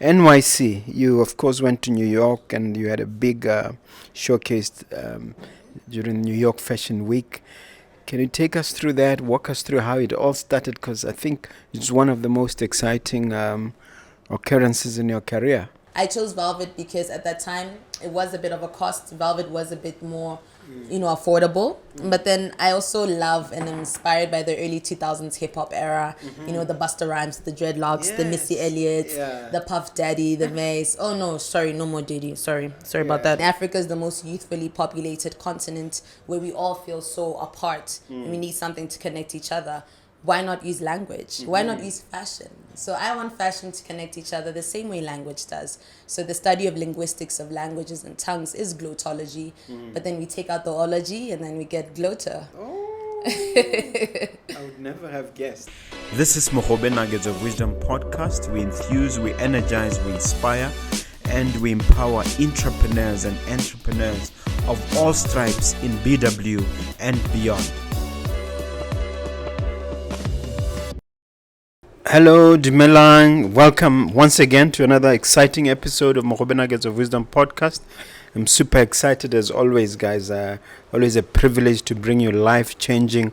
NYC, you of course went to New York and you had a big showcase during New York Fashion Week. Can you take us through that, walk us through how it all started? Because I think it's one of the most exciting occurrences in your career. I chose Velvet because at that time it was a bit of a cost. Velvet was a bit more, affordable. But then I also love and am inspired by the early 2000s hip hop era. The Busta Rhymes, the dreadlocks, the Missy Elliott's, the Puff Daddy, the Mace. Oh no, sorry, no more Diddy. Sorry about that. Africa is the most youthfully populated continent where we all feel so apart. And we need something to connect each other. Why not use language? Why not use fashion? So I want fashion to connect each other the same way language does. So the study of linguistics of languages and tongues is glottology, but then we take out the ology and then we get glotto. Oh, I would never have guessed. This is Mogobe Nuggets of Wisdom podcast. We enthuse, we energize, we inspire, and we empower entrepreneurs and entrepreneurs of all stripes in BW and beyond. Hello, Milan. Welcome once again to another exciting episode of Mogobe Nuggets of Wisdom podcast. I'm super excited as always, guys. Always a privilege to bring you life-changing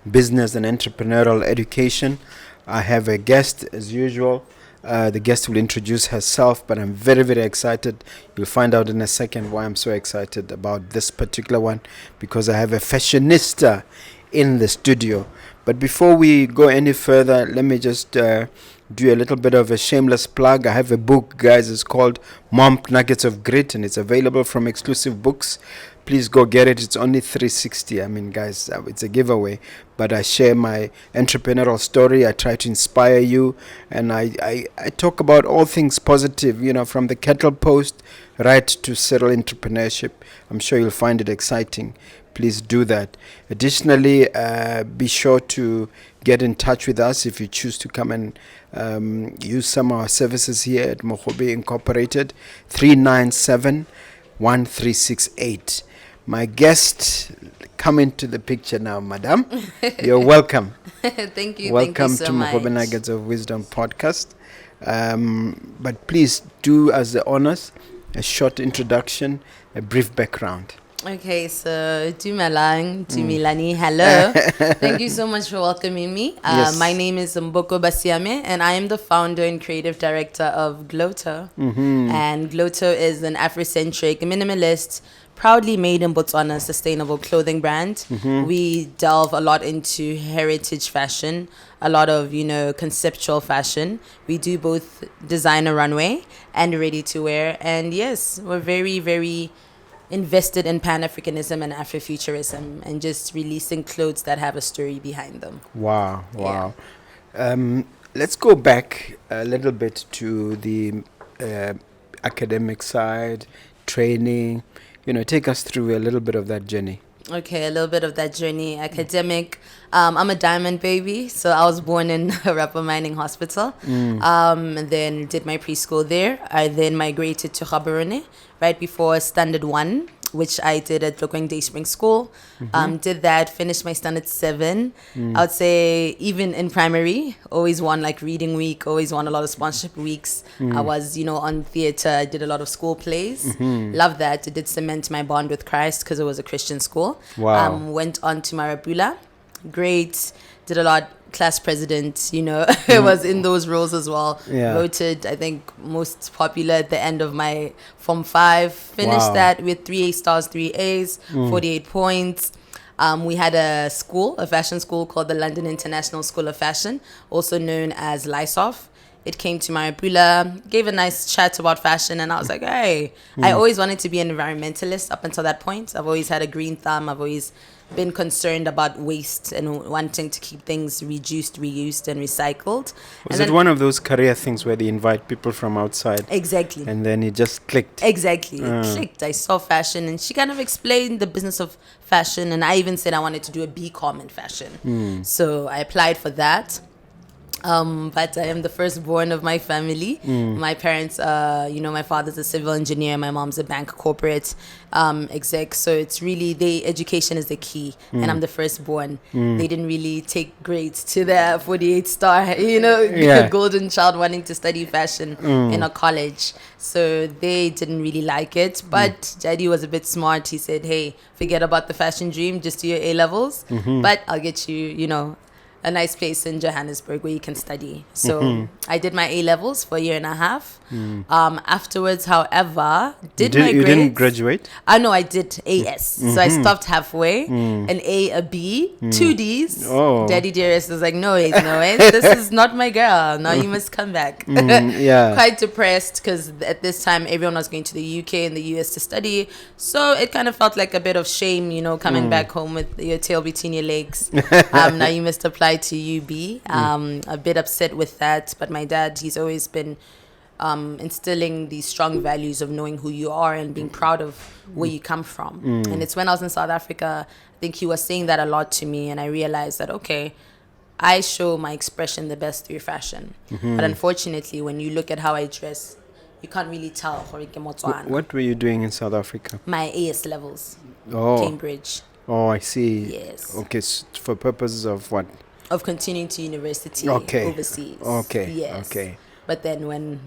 business and entrepreneurial education. I have a guest as usual. The guest will introduce herself, but I'm very, very excited. You'll find out in a second why I'm so excited about this particular one, because I have a fashionista in the studio. But before we go any further, let me just do a little bit of a shameless plug. I have a book, guys. It's called Nuggets of Grit, and it's available from Exclusive Books. Please go get it. It's only $360. I mean, guys, it's a giveaway. But I share my entrepreneurial story. I try to inspire you, and I talk about all things positive, from the kettle post right to serial entrepreneurship. I'm sure you'll find it exciting. Please do that. Additionally, be sure to get in touch with us if you choose to come and use some of our services here at Mogobe Incorporated, 397-1368. My guest, come into the picture now, madam. You're welcome. Thank you. Welcome Thank you so to much. Mogobe Nuggets of Wisdom podcast. But please do us the honors, a short introduction, a brief background. Okay, so Milani, hello. Thank you so much for welcoming me. Yes. My name is Mboko Basiami, and I am the founder and creative director of Glotto. And Glotto is an Afrocentric, minimalist, proudly made in Botswana sustainable clothing brand. We delve a lot into heritage fashion, a lot of, conceptual fashion. We do both designer runway and ready to wear. And yes, we're very, very invested in Pan-Africanism and Afrofuturism and just releasing clothes that have a story behind them. Wow. Let's go back a little bit to the academic side, training. Take us through a little bit of that journey. Okay, a little bit of that journey. Academic. I'm a diamond baby, so I was born in a rubber mining hospital. And then did my preschool there. I then migrated to Gaborone right before Standard 1, which I did at Lokweng Day Spring School. Did that, finished my Standard 7. I would say even in primary, always won like reading week, always won a lot of sponsorship weeks. I was, on theater, I did a lot of school plays. Love that. It did cement my bond with Christ because it was a Christian school. Wow. Went on to Marabula. Great. Did a lot. Class president, it was in those roles as well. Yeah. Voted, I think, most popular at the end of my Form 5. Finished that with 3 A stars, 3 A's, 48 points. We had a fashion school called the London International School of Fashion, also known as LISOF. It came to Marabula, gave a nice chat about fashion, and I was like, hey, I always wanted to be an environmentalist up until that point. I've always had a green thumb. I've always been concerned about waste and wanting to keep things reduced, reused, and recycled. Was it one of those career things where they invite people from outside? Exactly. And then it just clicked? Exactly. It clicked. I saw fashion, and she kind of explained the business of fashion, and I even said I wanted to do a BCom in fashion. So I applied for that. But I am the firstborn of my family. My parents, my father's a civil engineer, my mom's a bank corporate exec. So it's really, education is the key. And I'm the firstborn. They didn't really take grades to the 48 star, golden child wanting to study fashion in a college. So they didn't really like it. But Daddy was a bit smart. He said, hey, forget about the fashion dream, just do your A-levels. But I'll get you, a nice place in Johannesburg where you can study. So I did my A-levels for a year and a half. Afterwards, however, you didn't graduate? No, I did AS. So I stopped halfway. An A, a B, 2 Ds. Oh. Daddy dearest was like, no ways. This is not my girl. Now you must come back. Quite depressed because at this time, everyone was going to the UK and the US to study. So it kind of felt like a bit of shame, coming back home with your tail between your legs. Now you must apply to UB. A bit upset with that, but my dad, he's always been instilling these strong values of knowing who you are and being proud of where you come from. And it's when I was in South Africa, I think he was saying that a lot to me, and I realized that, okay, I show my expression the best through fashion. But unfortunately, when you look at how I dress, you can't really tell. What were you doing in South Africa? My AS levels. Cambridge. Oh, I see. Yes. Okay, for purposes of what? Of continuing to university overseas. Okay. Yes. Okay. But then when,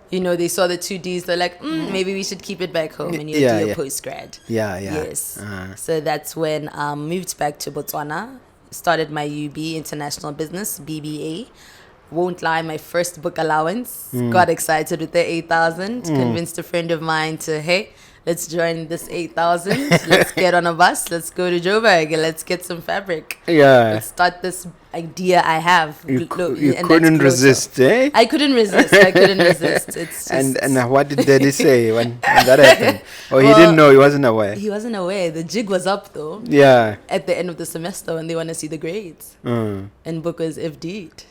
they saw the 2 Ds, they're like, maybe we should keep it back home and you do your postgrad. Yeah. Yes. So that's when I moved back to Botswana, started my UB International Business, BBA. Won't lie, my first book allowance. Got excited with the 8,000. Convinced a friend of mine to, hey, let's join this 8,000. Let's get on a bus. Let's go to Joburg and let's get some fabric. Yeah. Let's start this idea I have. You couldn't resist, eh? I couldn't resist. It's just, and what did Daddy say when that happened? Or he didn't know, he wasn't aware? He wasn't aware. The jig was up though. Yeah. At the end of the semester when they want to see the grades. And book was FD'd.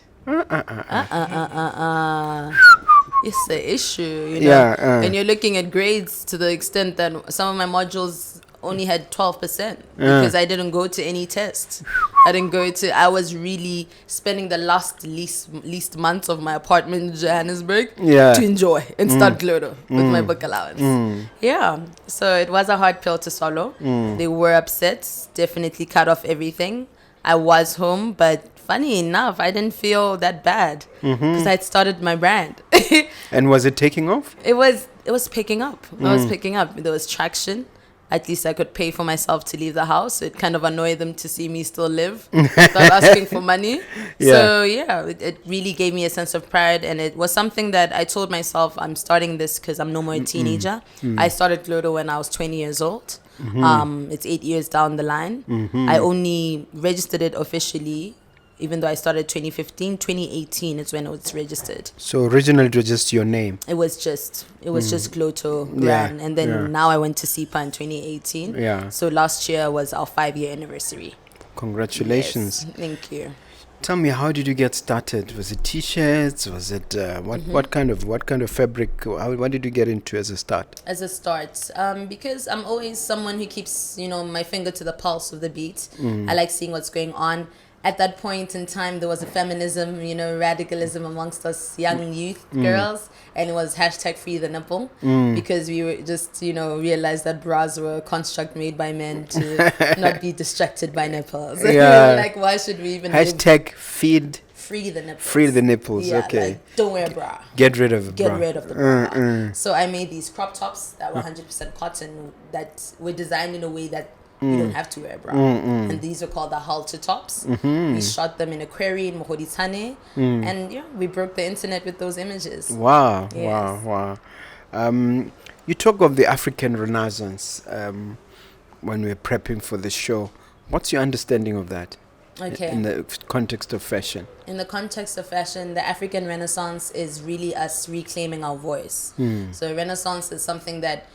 It's the issue, and you're looking at grades to the extent that some of my modules only had 12% because I didn't go to any tests. I was really spending the least months of my apartment in Johannesburg to enjoy and start Glotto with my book allowance. Yeah, so it was a hard pill to swallow. They were upset, definitely cut off everything. I was home, but funny enough, I didn't feel that bad because I'd started my brand. And was it taking off? It was picking up. I was picking up. There was traction. At least I could pay for myself to leave the house. It kind of annoyed them to see me still live. Start asking for money. So it really gave me a sense of pride, and it was something that I told myself, I'm starting this because I'm no more a teenager. I started Glotto when I was 20 years old. It's 8 years down the line. I only registered it officially, even though I started 2018 is when it was registered. So originally it was just your name? It was just Glotto brand. And then now I went to SIPA in 2018. Yeah. So last year was our 5-year anniversary. Congratulations. Yes, thank you. Tell me, how did you get started? Was it t-shirts? Was it what kind of fabric? What did you get into as a start? As a start, because I'm always someone who keeps my finger to the pulse of the beat. I like seeing what's going on. At that point in time, there was a feminism, radicalism amongst us young youth girls, and it was #free the nipple because we were just, realized that bras were a construct made by men to not be distracted by nipples. Yeah. Like, why should we even free the nipples? Free the nipples. Yeah, okay. Like, don't wear a bra. Get rid of the bra. So I made these crop tops that were 100% cotton that were designed in a way that you don't have to wear a bra. And these are called the halter tops. We shot them in a quarry in Mogobe, and we broke the internet with those images. Wow. Yes. Wow. You talk of the African Renaissance when we're prepping for the show. What's your understanding of that? Okay. In the context of fashion. In the context of fashion, the African Renaissance is really us reclaiming our voice. So Renaissance is something that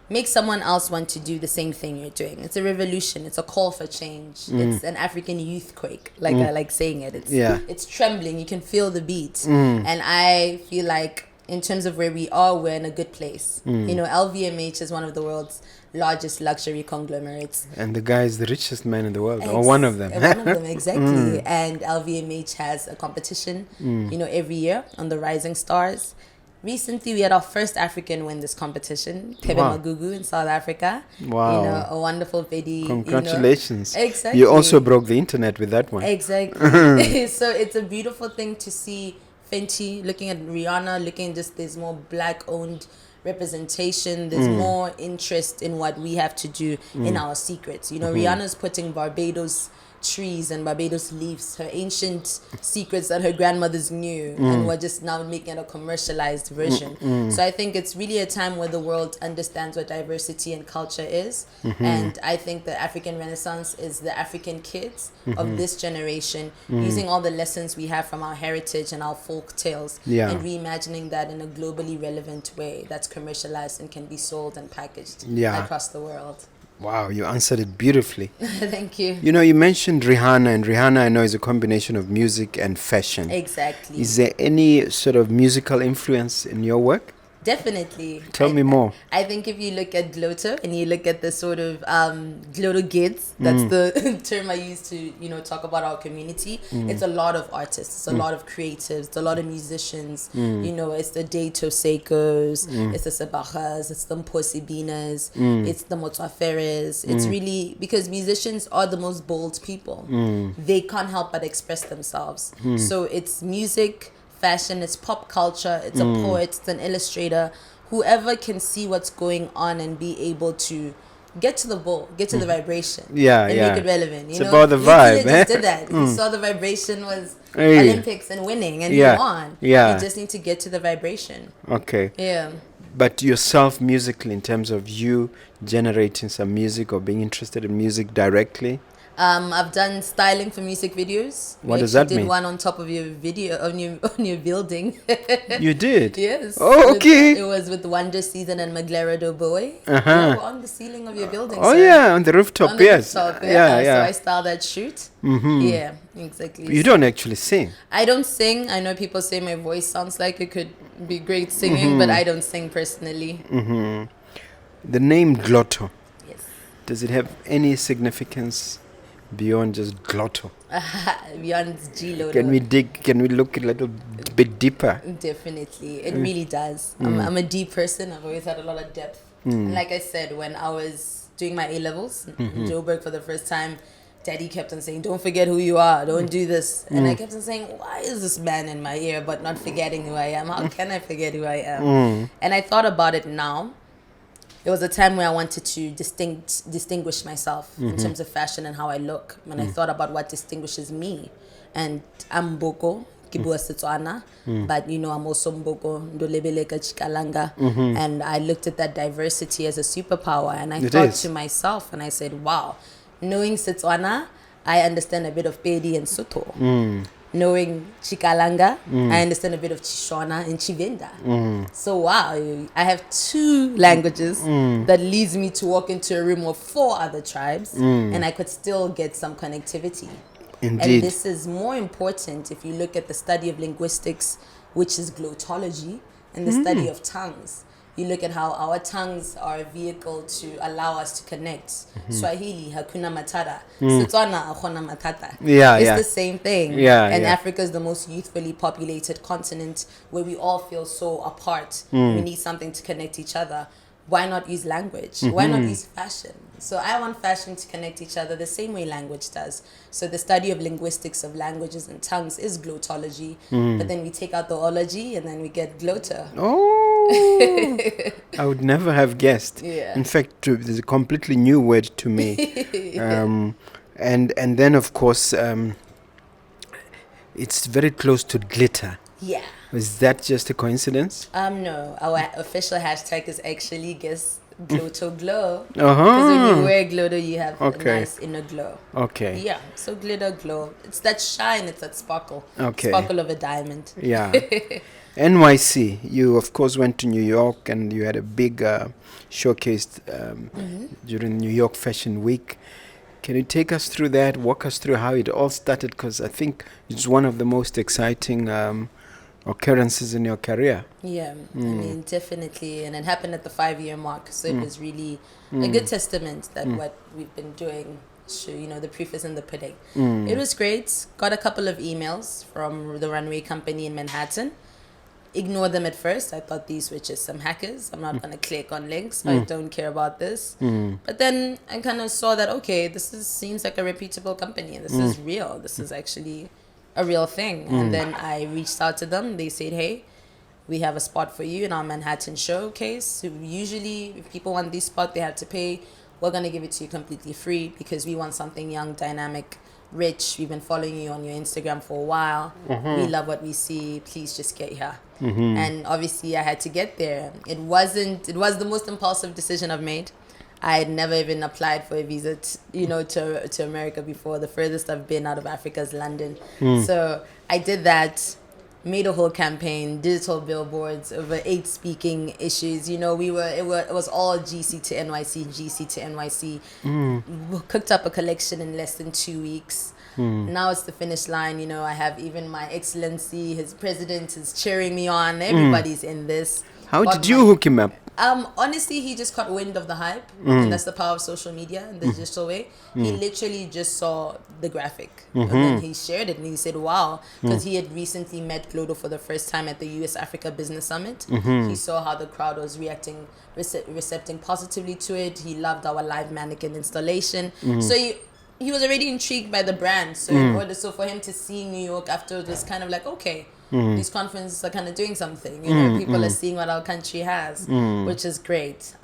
makes someone else want to do the same thing you're doing. It's a revolution. It's a call for change. It's an African youth quake, like I like saying it. It's trembling. You can feel the beat. And I feel like in terms of where we are, we're in a good place. You know, LVMH is one of the world's largest luxury conglomerates. And the guy is the richest man in the world, or one of them. One of them, exactly. And LVMH has a competition, you know, every year on the Rising Stars. Recently, we had our first African win this competition, Tebe Magugu in South Africa. Wow. You know, a wonderful video. Congratulations. You know. Exactly. You also broke the internet with that one. Exactly. So it's a beautiful thing to see Fenty looking at Rihanna, looking just there's more black-owned representation. There's more interest in what we have to do in our secrets. You know, Rihanna's putting Barbados trees and Barbados leaves, her ancient secrets that her grandmothers knew, and we're just now making it a commercialized version. So I think it's really a time where the world understands what diversity and culture is, and I think the African Renaissance is the African kids of this generation using all the lessons we have from our heritage and our folk tales and reimagining that in a globally relevant way that's commercialized and can be sold and packaged across the world. Wow, you answered it beautifully. Thank you. You know, you mentioned Rihanna, and Rihanna I know is a combination of music and fashion. Exactly. Is there any sort of musical influence in your work? Definitely. Tell me more. I think if you look at Glotto and you look at the sort of Glotto Glitz, that's the term I use to, you know, talk about our community. It's a lot of artists, it's a lot of creatives, it's a lot of musicians. You know, it's the Dato Seikos, it's the Sabachas, it's the Mposibinas, it's the Motwaferes. It's really because musicians are the most bold people. They can't help but express themselves. So it's music, fashion, it's pop culture, it's a poet, it's an illustrator, whoever can see what's going on and be able to get to the ball, get to the vibration, and make it relevant. You it's about the vibe. Just did that. You saw the vibration was Olympics and winning, and you won. You just need to get to the vibration. Okay. Yeah. But yourself musically, in terms of you generating some music or being interested in music directly? I've done styling for music videos. What does that mean? Did one on top of your video on your building. You did? Yes. Oh, okay. It was with Wonder Season and Maglera Boy. They were on the ceiling of your building. Oh, yeah, on the rooftop. On the rooftop, yeah. So I styled that shoot. Yeah, exactly. You don't actually sing. I don't sing. I know people say my voice sounds like it could be great singing, but I don't sing personally. The name Glotto. Yes. Does it have any significance beyond just Glotto? Beyond G-Lodo. Can we look a little bit deeper? Definitely. It really does. I'm a deep person. I've always had a lot of depth. And like I said, when I was doing my A-levels in Joburg for the first time, Daddy kept on saying, don't forget who you are, don't do this. And I kept on saying, why is this man in my ear but not forgetting who I am? How can I forget who I am? And I thought about it now. There was a time where I wanted to distinguish myself in terms of fashion and how I look. And I thought about what distinguishes me. And I'm Mboko, Kibua Setswana, but you know, I'm also Mboko, Ndolebeleka Chikalanga. And I looked at that diversity as a superpower. And I thought to myself, and I said, wow, knowing Setswana, I understand a bit of Pedi and Soto. Knowing Chikalanga, I understand a bit of Chishona and Chivenda. So wow, I have 2 languages that leads me to walk into a room of 4 other tribes, and I could still get some connectivity. Indeed. And this is more important if you look at the study of linguistics, which is glottology, and the study of tongues. You look at how our tongues are a vehicle to allow us to connect. Swahili, Hakuna Matata. Setswana, Hakuna Matata. It's the same thing. And Africa is the most youthfully populated continent where we all feel so apart. We need something to connect each other. Why not use language? Why not use fashion? So I want fashion to connect each other the same way language does. So the study of linguistics of languages and tongues is glottology. But then we take out the ology and then we get glotto. Oh, I would never have guessed. In fact, there's a completely new word to me. And then, of course, it's very close to glitter. Is that just a coincidence? No. Our official hashtag is actually Glotto Glow. Because when you wear Glotto, you have a nice inner glow. Yeah. So Glotto Glow. It's that shine. It's that sparkle. Sparkle of a diamond. NYC. You, of course, went to New York and you had a big showcase during New York Fashion Week. Can you take us through that? Walk us through how it all started? Because I think it's one of the most exciting occurrences in your career. Yeah, I mean, definitely. And it happened at the 5-year mark. So it was really a good testament that what we've been doing, the proof is in the pudding. It was great. Got a couple of emails from the runway company in Manhattan. Ignore them at first. I thought these were just some hackers. I'm not going to click on links. I don't care about this. But then I kind of saw that, okay, seems like a reputable company. This is real. This is actually a real thing. And then I reached out to them. They said, hey, we have a spot for you in our Manhattan showcase. So usually if people want this spot, they have to pay. We're going to give it to you completely free because we want something young, dynamic, rich. We've been following you on your Instagram for a while. We love what we see. Please just get here. And obviously I had to get there. It was the most impulsive decision I've made. I had never even applied for a visa to America before. The furthest I've been out of Africa is London. So I did that, made a whole campaign, digital billboards, over 8 speaking issues. It was all GC to NYC. We cooked up a collection in less than 2 weeks. Now it's the finish line. I have even my excellency, his president is cheering me on. Everybody's in this. How did you hook him up? Honestly, he just caught wind of the hype, and that's the power of social media in the digital way. He literally just saw the graphic, and then he shared it, and he said, wow, because he had recently met Glotto for the first time at the US Africa Business Summit. He saw how the crowd was recepting positively to it. He loved our live mannequin installation. So he was already intrigued by the brand. So for him to see New York afterwards was kind of like, okay, these conferences are kind of doing something. People are seeing what our country has, which is great.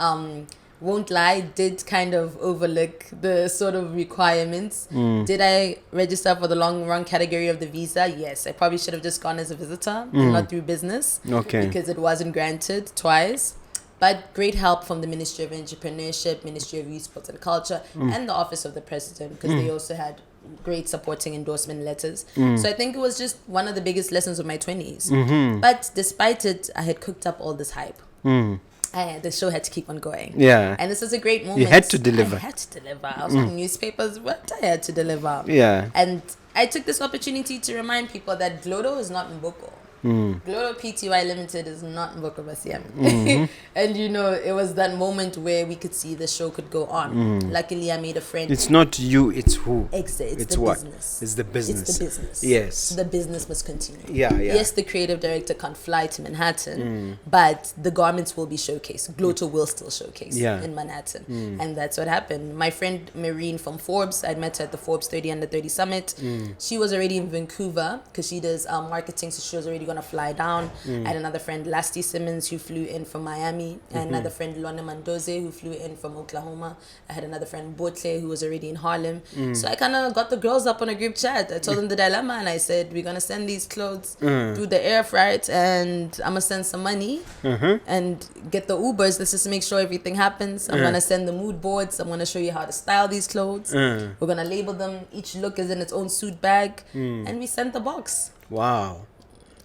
Won't lie, did kind of overlook the sort of requirements. Did I register for the long run category of the visa? Yes. I probably should have just gone as a visitor and not through business. Okay. Because it wasn't granted twice. But great help from the Ministry of Entrepreneurship, Ministry of Youth, Sports and Culture, and the Office of the President, because they also had great supporting endorsement letters. So I think it was just one of the biggest lessons of my 20s. But despite it, I had cooked up all this hype. The show had to keep on going. Yeah. And this was a great moment. You had to deliver. I had to deliver. I was on newspapers, but I had to deliver. Yeah. And I took this opportunity to remind people that Glotto is not Mboko. Glotto Pty Limited is not Mboko Basiami. And it was that moment where we could see the show could go on. Luckily I made a friend. It's not you, it's who. Exactly. It's the what? business. It's the business. It's the business. Yes. The business must continue. Yeah. Yes, the creative director can't fly to Manhattan, but the garments will be showcased. Glotto will still showcase in Manhattan. And that's what happened. My friend Marine from Forbes, I'd met her at the Forbes 30 Under 30 Summit. She was already in Vancouver because she does marketing, so she was already going to fly down. I had another friend, Lasty Simmons, who flew in from Miami. And another friend, Lona Mandoze, who flew in from Oklahoma. I had another friend, Botle, who was already in Harlem. So I kind of got the girls up on a group chat. I told them the dilemma, and I said, we're going to send these clothes through the air freight, and I'm going to send some money and get the Ubers. Let's just make sure everything happens. I'm going to send the mood boards. I'm going to show you how to style these clothes. We're going to label them. Each look is in its own suit bag. And we sent the box. Wow.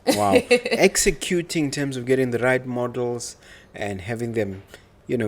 Executing in terms of getting the right models and having them,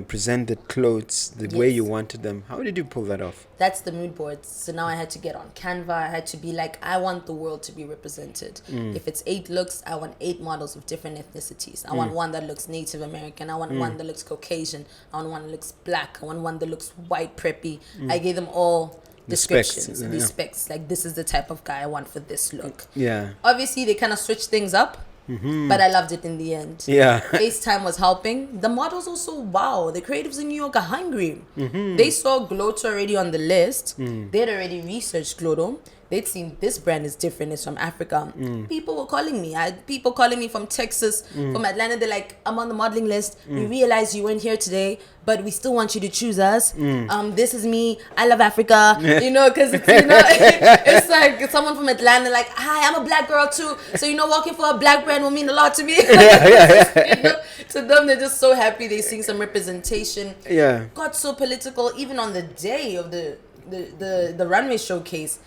present the clothes the way you wanted them. How did you pull that off? That's the mood boards. So now I had to get on Canva. I had to be like, I want the world to be represented. If it's 8 looks, I want 8 models of different ethnicities. I want one that looks Native American. I want one that looks Caucasian. I want one that looks black. I want one that looks white, preppy. I gave them all descriptions, these specs. Like, this is the type of guy I want for this look. Yeah. Obviously, they kind of switched things up, but I loved it in the end. Yeah. FaceTime was helping. The models also, wow, the creatives in New York are hungry. They saw Glotto already on the list. They had already researched Glotto. They'd seen this brand is different. It's from Africa. People were calling me. I had people calling me from Texas, from Atlanta. They're like, I'm on the modeling list. We realized you weren't here today, but we still want you to choose us. This is me. I love Africa. Because it's like someone from Atlanta, like, hi, I'm a black girl too. So, working for a black brand will mean a lot to me. To them, they're just so happy they're seeing some representation. Yeah. Got so political, even on the day of the runway showcase.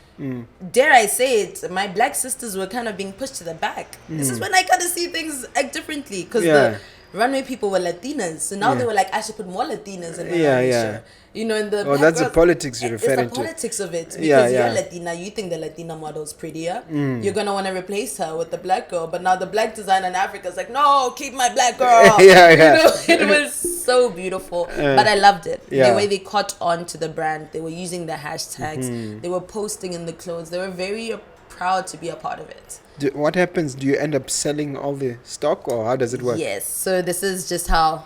Dare I say it, my black sisters were kind of being pushed to the back. This is when I kind of see things act differently, because runway people were Latinas, so now they were like, I should put more Latinas in my runway show. You know, in the that's the politics you're referring to. It's the politics of it. Because you're Latina, you think the Latina model's prettier. You're going to want to replace her with the black girl. But now the black designer in Africa is like, no, keep my black girl. You know, it was so beautiful. But I loved it. The way they caught on to the brand. They were using the hashtags. They were posting in the clothes. They were very proud to be a part of it. What happens? Do you end up selling all the stock, or how does it work? Yes. So this is just how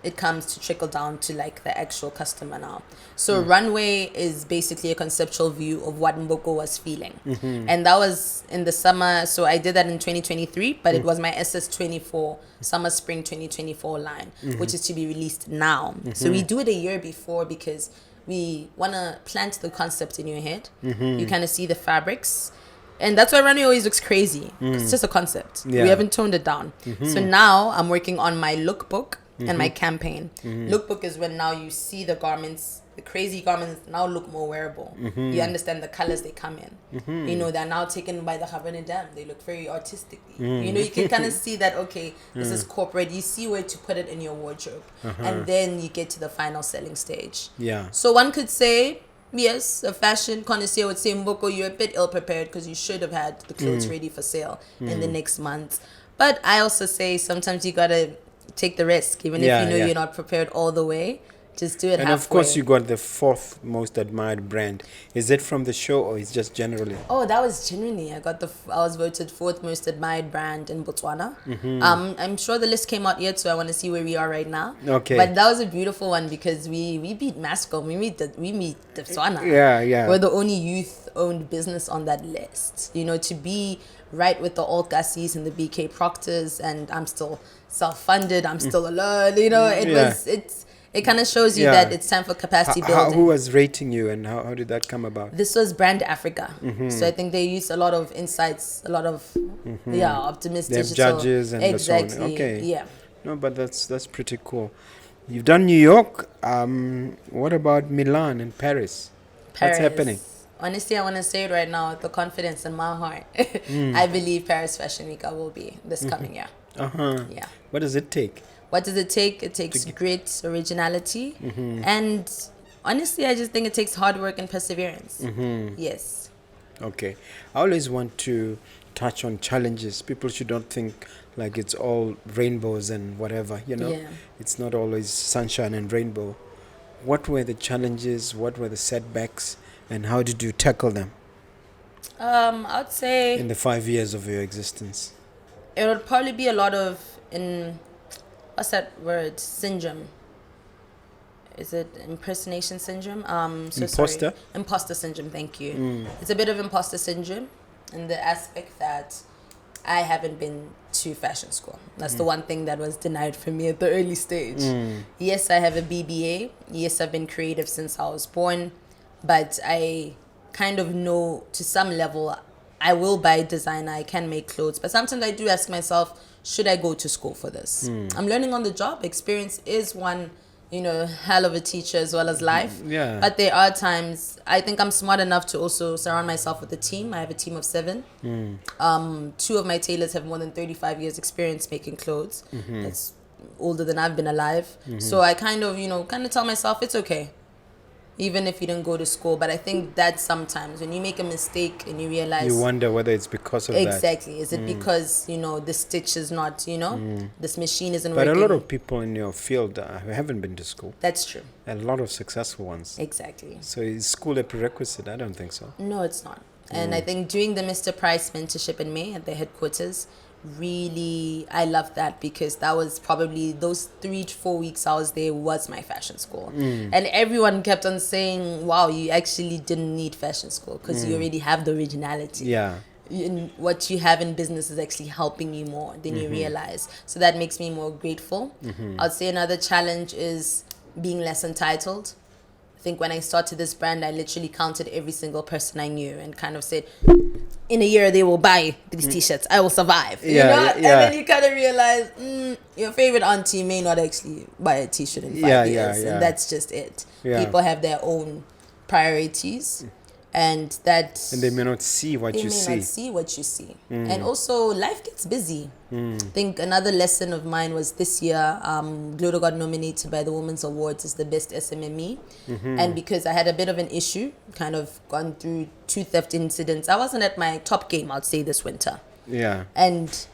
it comes to trickle down to like the actual customer now. So runway is basically a conceptual view of what Mboko was feeling. And that was in the summer. So I did that in 2023, but it was my SS24 summer spring 2024 line, which is to be released now. So we do it a year before because we want to plant the concept in your head. You kind of see the fabrics. And that's why runway always looks crazy. It's just a concept. We haven't toned it down. So now I'm working on my lookbook and my campaign. Lookbook is when now you see the garments, the crazy garments now look more wearable. You understand the colors they come in. You know, they're now taken by the Havana Dam. They look very artistically. You know, you can kind of see that, okay, this is corporate. You see where to put it in your wardrobe. And then you get to the final selling stage. So one could say, yes, a fashion connoisseur would say, Mboko, you're a bit ill-prepared because you should have had the clothes ready for sale in the next month. But I also say sometimes you got to take the risk, even if you know you're not prepared all the way. Just do it halfway. And of course, you got the 4th most admired brand. Is it from the show or is just generally? Oh, that was genuinely. I was voted 4th most admired brand in Botswana. I'm sure the list came out yet, so I want to see where we are right now. Okay. But that was a beautiful one because we beat Mascom. We meet Botswana. Yeah. We're the only youth-owned business on that list. You know, to be right with the Alt Gassis and the BK Proctors, and I'm still self-funded. I'm still alone. You know, it kind of shows you that it's time for capacity building. Who was rating you and how did that come about? This was Brand Africa. So I think they used a lot of insights, a lot of optimistic. They have judges and exactly. so on. Okay. Yeah. No, but that's pretty cool. You've done New York. What about Milan and Paris? What's happening? Honestly, I want to say it right now with the confidence in my heart. I believe Paris Fashion Week will be this coming year. Yeah. What does it take? What does it take? It takes grit, originality, and honestly, I just think it takes hard work and perseverance. Yes. Okay. I always want to touch on challenges. People should not think like it's all rainbows and whatever, you know. It's not always sunshine and rainbow. What were the challenges? What were the setbacks? And how did you tackle them? I'd say in the 5 years of your existence, it would probably be a lot of what's that word? Syndrome. Is it impersonation syndrome? Imposter? Imposter syndrome, thank you. It's a bit of imposter syndrome in the aspect that I haven't been to fashion school. That's the one thing that was denied for me at the early stage. Yes, I have a BBA. Yes, I've been creative since I was born. But I kind of know to some level I will buy designer, I can make clothes. But sometimes I do ask myself, should I go to school for this? I'm learning on the job. Experience is one, hell of a teacher as well as life. Yeah. But there are times, I think I'm smart enough to also surround myself with a team. I have a team of 7. 2 of my tailors have more than 35 years experience making clothes. That's older than I've been alive. So I kind of tell myself it's okay, even if you didn't go to school. But I think that sometimes when you make a mistake and you realize, you wonder whether it's because of exactly. Is it because the stitch is not this machine isn't working? But a lot of people in your field haven't been to school. That's true. A lot of successful ones. Exactly. So is school a prerequisite? I don't think so. No, it's not. And I think doing the Mr. Price mentorship in May at the headquarters, really, I love that because that was probably those 3 to 4 weeks I was there was my fashion school. And everyone kept on saying, wow, you actually didn't need fashion school because you already have the originality. Yeah. What you have in business is actually helping you more than you realize. So that makes me more grateful. I'd say another challenge is being less entitled. I think when I started this brand, I literally counted every single person I knew and kind of said, in a year they will buy these t-shirts, I will survive. And then you kind of realize your favorite auntie may not actually buy a t-shirt in 5 years. And that's just it. People have their own priorities. and that And they may not see what you they may see. not see what you see. And also, life gets busy. I think another lesson of mine was this year, Glotto got nominated by the Women's Awards as the best SMME. And because I had a bit of an issue, kind of gone through 2 theft incidents, I wasn't at my top game, I'd say, this winter. Yeah. And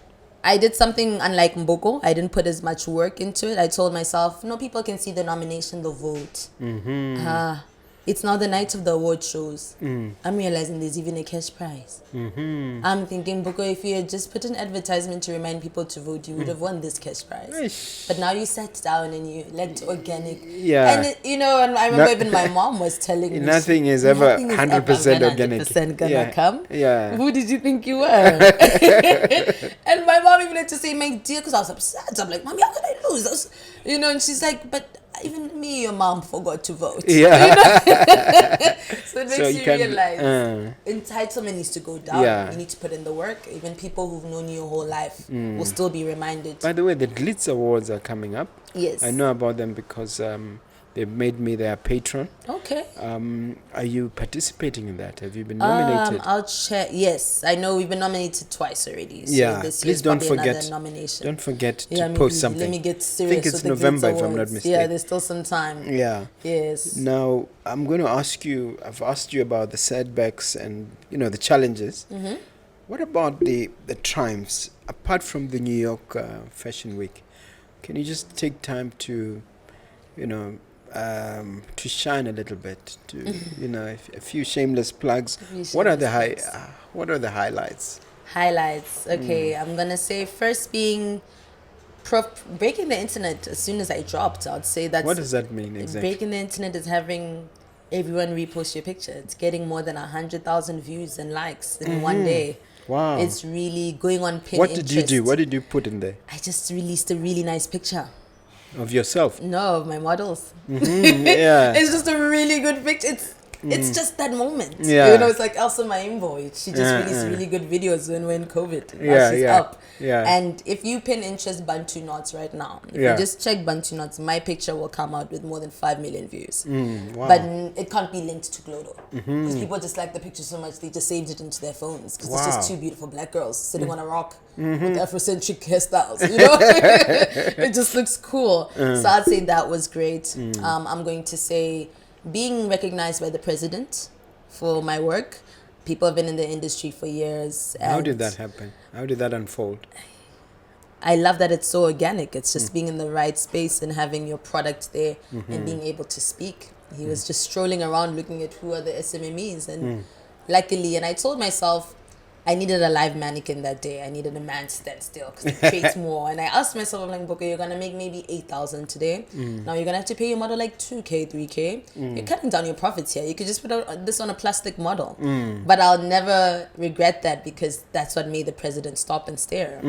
I did something unlike Mboko. I didn't put as much work into it. I told myself, no, people can see the nomination, the vote. It's now the night of the award shows. I'm realizing there's even a cash prize. I'm thinking, Mboko, if you had just put an advertisement to remind people to vote, you would have won this cash prize. But now you sat down and you let organic. Yeah. And, and I remember even my mom was telling me. Nothing is ever 100% organic. 100% gonna come. Yeah. Who did you think you were? And my mom even had to say, my dear, because I was upset. I'm like, Mommy, how could I lose? And she's like, but even me, your mom forgot to vote. Yeah. So it makes you realize entitlement needs to go down. Yeah. You need to put in the work. Even people who've known you your whole life will still be reminded. By the way, the Glitz Awards are coming up. Yes. I know about them because they've made me their patron. Okay. Are you participating in that? Have you been nominated? I'll check. Yes, I know we've been nominated twice already. So Yeah. this Please year's don't probably forget. another nomination. Don't forget to Yeah, post something. Let me get I serious. think it's with the November, Glitz if I'm not Awards. mistaken. Yeah, there's still some time. Yeah. Yes. Now, I'm going to ask you, I've asked you about the setbacks and, the challenges. What about the triumphs? Apart from the New York Fashion Week, can you just take time to, to shine a little bit, to, a few shameless plugs? What are the highlights? Highlights. Okay, I'm going to say first being breaking the internet as soon as I dropped. I'd say that's... What does that mean exactly? Breaking the internet is having everyone repost your picture. It's getting more than 100,000 views and likes in one day. Wow. It's really going on Pinterest. What did you do? What did you put in there? I just released a really nice picture. Of yourself? No, of my models. Yeah. It's just a really good picture. It's just that moment. Yeah. It's like Elsa Maimbo. She just released really good videos when COVID. Yeah, she's yeah. up. Yeah. And if you pin Pinterest Bantu knots right now, if you just check Bantu knots, my picture will come out with more than 5 million views. Wow. But it can't be linked to Glotto. Because people just like the picture so much, they just saved it into their phones. Because it's just 2 beautiful black girls sitting on a rock with Afrocentric hairstyles. It just looks cool. So I'd say that was great. I'm going to say being recognized by the president for my work. People have been in the industry for years. How did that happen? How did that unfold? I love that it's so organic. It's just being in the right space and having your product there and being able to speak. He was just strolling around looking at who are the SMMEs. And luckily, and I told myself, I needed a live mannequin that day. I needed a man to stand still because it creates more. And I asked myself, I'm like, Mboko, you're going to make maybe 8,000 today. Now you're going to have to pay your model like 2K, 3K. You're cutting down your profits here. You could just put this on a plastic model. But I'll never regret that because that's what made the president stop and stare.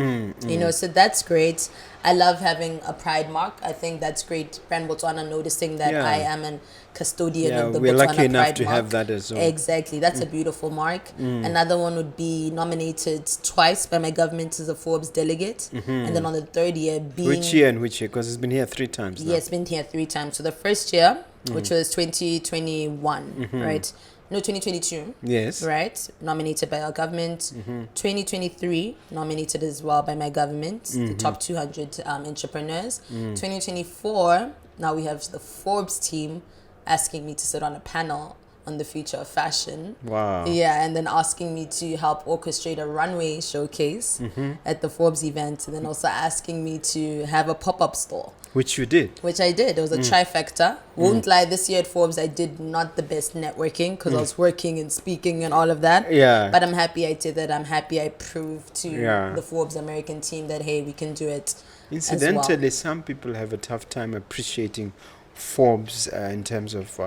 So that's great. I love having a pride mark. I think that's great. Brand Botswana noticing that I am an custodian of the Botswana we're lucky enough pride to mark. have that as well. Exactly. That's a beautiful mark. Another one would be nominated twice by my government as a Forbes Delegate. And then on the third year being... Which year and which year? Because it's been here 3 times now. Yeah, it's been here 3 times. So the first year, which was 2021, right? No, 2022. Yes. Right? Nominated by our government. 2023, nominated as well by my government. The top 200 entrepreneurs. 2024, now we have the Forbes team asking me to sit on a panel on the future of fashion. Wow. Yeah, and then asking me to help orchestrate a runway showcase at the Forbes event. And then also asking me to have a pop-up store. Which you did. Which I did. It was a trifecta. Won't lie, this year at Forbes, I did not the best networking because I was working and speaking and all of that. Yeah. But I'm happy I did that. I'm happy I proved to Yeah. the Forbes American team that, hey, we can do it. Incidentally, some people have a tough time appreciating Forbes in terms of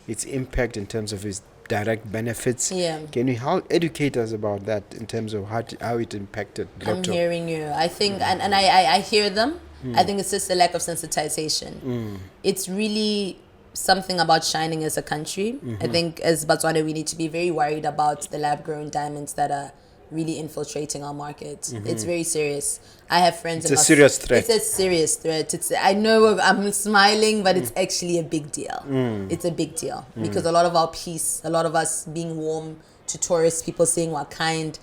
its impact, in terms of its direct benefits. Yeah. Can you educate us about that in terms of how it impacted Glotto? I'm hearing you. I think, and I hear them. I think it's just a lack of sensitization. It's really something about shining as a country. I think as Botswana, we need to be very worried about the lab-grown diamonds that are really infiltrating our market. It's very serious. I have friends. It's a serious threat. It's a serious threat. I know I'm smiling, but it's actually a big deal. It's a big deal because a lot of our peace, a lot of us being warm to tourists, people saying we're kind,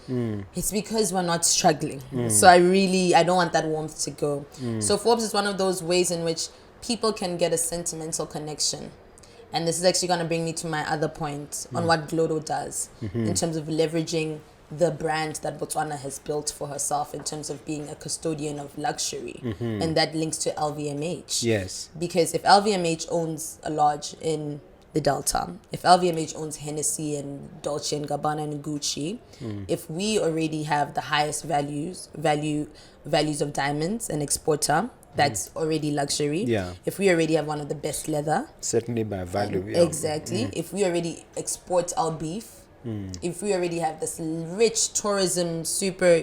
it's because we're not struggling. So I don't want that warmth to go. So Forbes is one of those ways in which people can get a sentimental connection. And this is actually going to bring me to my other point on what Glotto does in terms of leveraging the brand that Botswana has built for herself in terms of being a custodian of luxury. And that links to LVMH. Yes. Because if LVMH owns a lodge in the Delta, if LVMH owns Hennessy and Dolce & Gabbana and Gucci, if we already have the highest values of diamonds and exporter, that's already luxury. Yeah. If we already have one of the best leather. Certainly by value. Exactly. If we already export our beef, if we already have this rich tourism, super,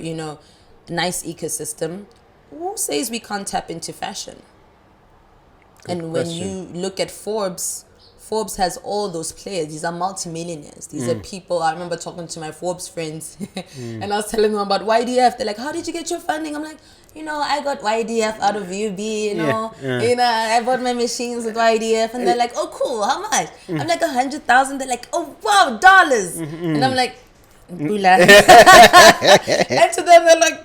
nice ecosystem, who says we can't tap into fashion? When you look at Forbes has all those players. These are multimillionaires. These are people. I remember talking to my Forbes friends and I was telling them about YDF. They're like, how did you get your funding? I'm like, I got YDF out of UB, I bought my machines with YDF. And they're like, oh, cool. How much? I'm like, 100,000. They're like, oh, wow, dollars. And I'm like, Bula. And to them, they're like,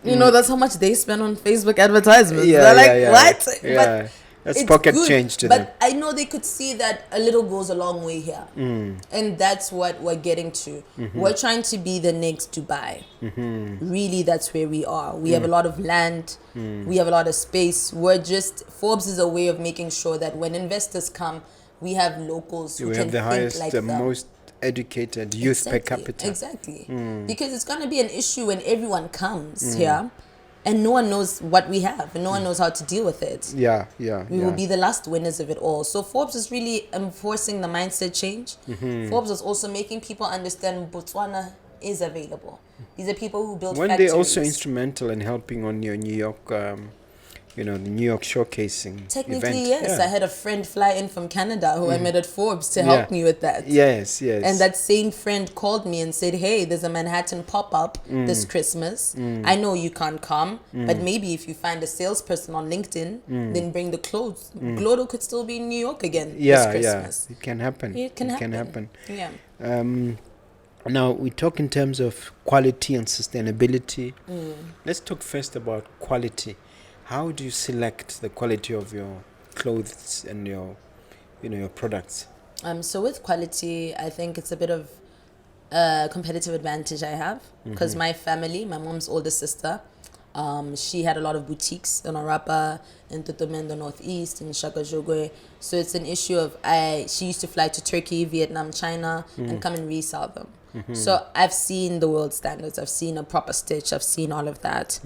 that's how much they spend on Facebook advertisements. They're like, what? Yeah. But that's pocket change to them. But I know they could see that a little goes a long way here. And that's what we're getting to. We're trying to be the next Dubai. Really, that's where we are. We have a lot of land. We have a lot of space. Forbes is a way of making sure that when investors come, we have locals who can think like them. We have the highest, the most educated youth per capita. Exactly. Because it's going to be an issue when everyone comes here. And no one knows what we have, and no one knows how to deal with it. We will be the last winners of it all. So Forbes is really enforcing the mindset change. Forbes is also making people understand Botswana is available. These are people who build factories. They're also instrumental in helping on your New York, the New York showcasing Technically, event. yes. I had a friend fly in from Canada who I met at Forbes to help me with that. Yes. And that same friend called me and said, hey, there's a Manhattan pop-up this Christmas. I know you can't come, but maybe if you find a salesperson on LinkedIn, then bring the clothes. Glotto could still be in New York again this Christmas. It can happen. It can happen. Yeah. Now, we talk in terms of quality and sustainability. Let's talk first about quality. How do you select the quality of your clothes and your products? So with quality, I think it's a bit of a competitive advantage I have because my family, my mom's older sister, she had a lot of boutiques in Orapa, in Tutumendo Northeast, in Shakajogwe. So it's an issue of she used to fly to Turkey, Vietnam, China, and come and resell them. So I've seen the world standards. I've seen a proper stitch. I've seen all of that.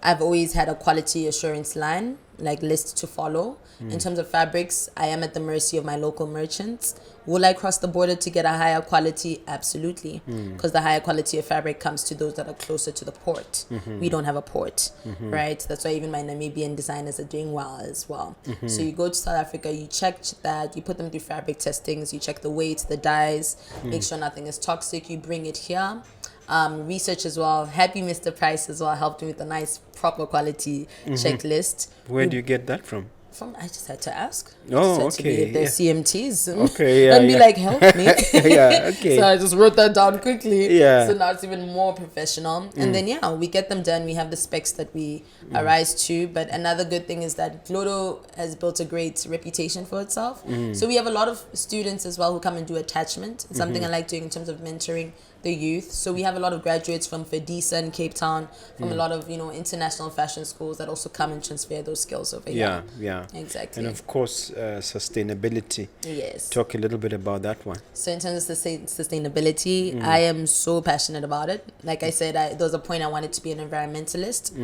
I've always had a quality assurance line, like list to follow. In terms of fabrics, I am at the mercy of my local merchants. Will I cross the border to get a higher quality? Absolutely. Because the higher quality of fabric comes to those that are closer to the port. We don't have a port, right? That's why even my Namibian designers are doing well as well. So you go to South Africa, you check that, you put them through fabric testings, you check the weight, the dyes, make sure nothing is toxic, you bring it here. Research as well. Happy Mr. Price as well helped me with a nice proper quality checklist. Where do you get that from? I just had to ask. Oh, to be their CMTs. Okay, and be like, help me. Okay. So I just wrote that down quickly. Yeah. So now it's even more professional. And then, we get them done. We have the specs that we arise to. But another good thing is that Glotto has built a great reputation for itself. So we have a lot of students as well who come and do attachment. It's something I like doing in terms of mentoring the youth. So we have a lot of graduates from Fedisa in Cape Town, from a lot of international fashion schools that also come and transfer those skills over here. Yeah, exactly. And of course, sustainability. Yes. Talk a little bit about that one. So in terms of sustainability, I am so passionate about it. Like I said, there was a point I wanted to be an environmentalist.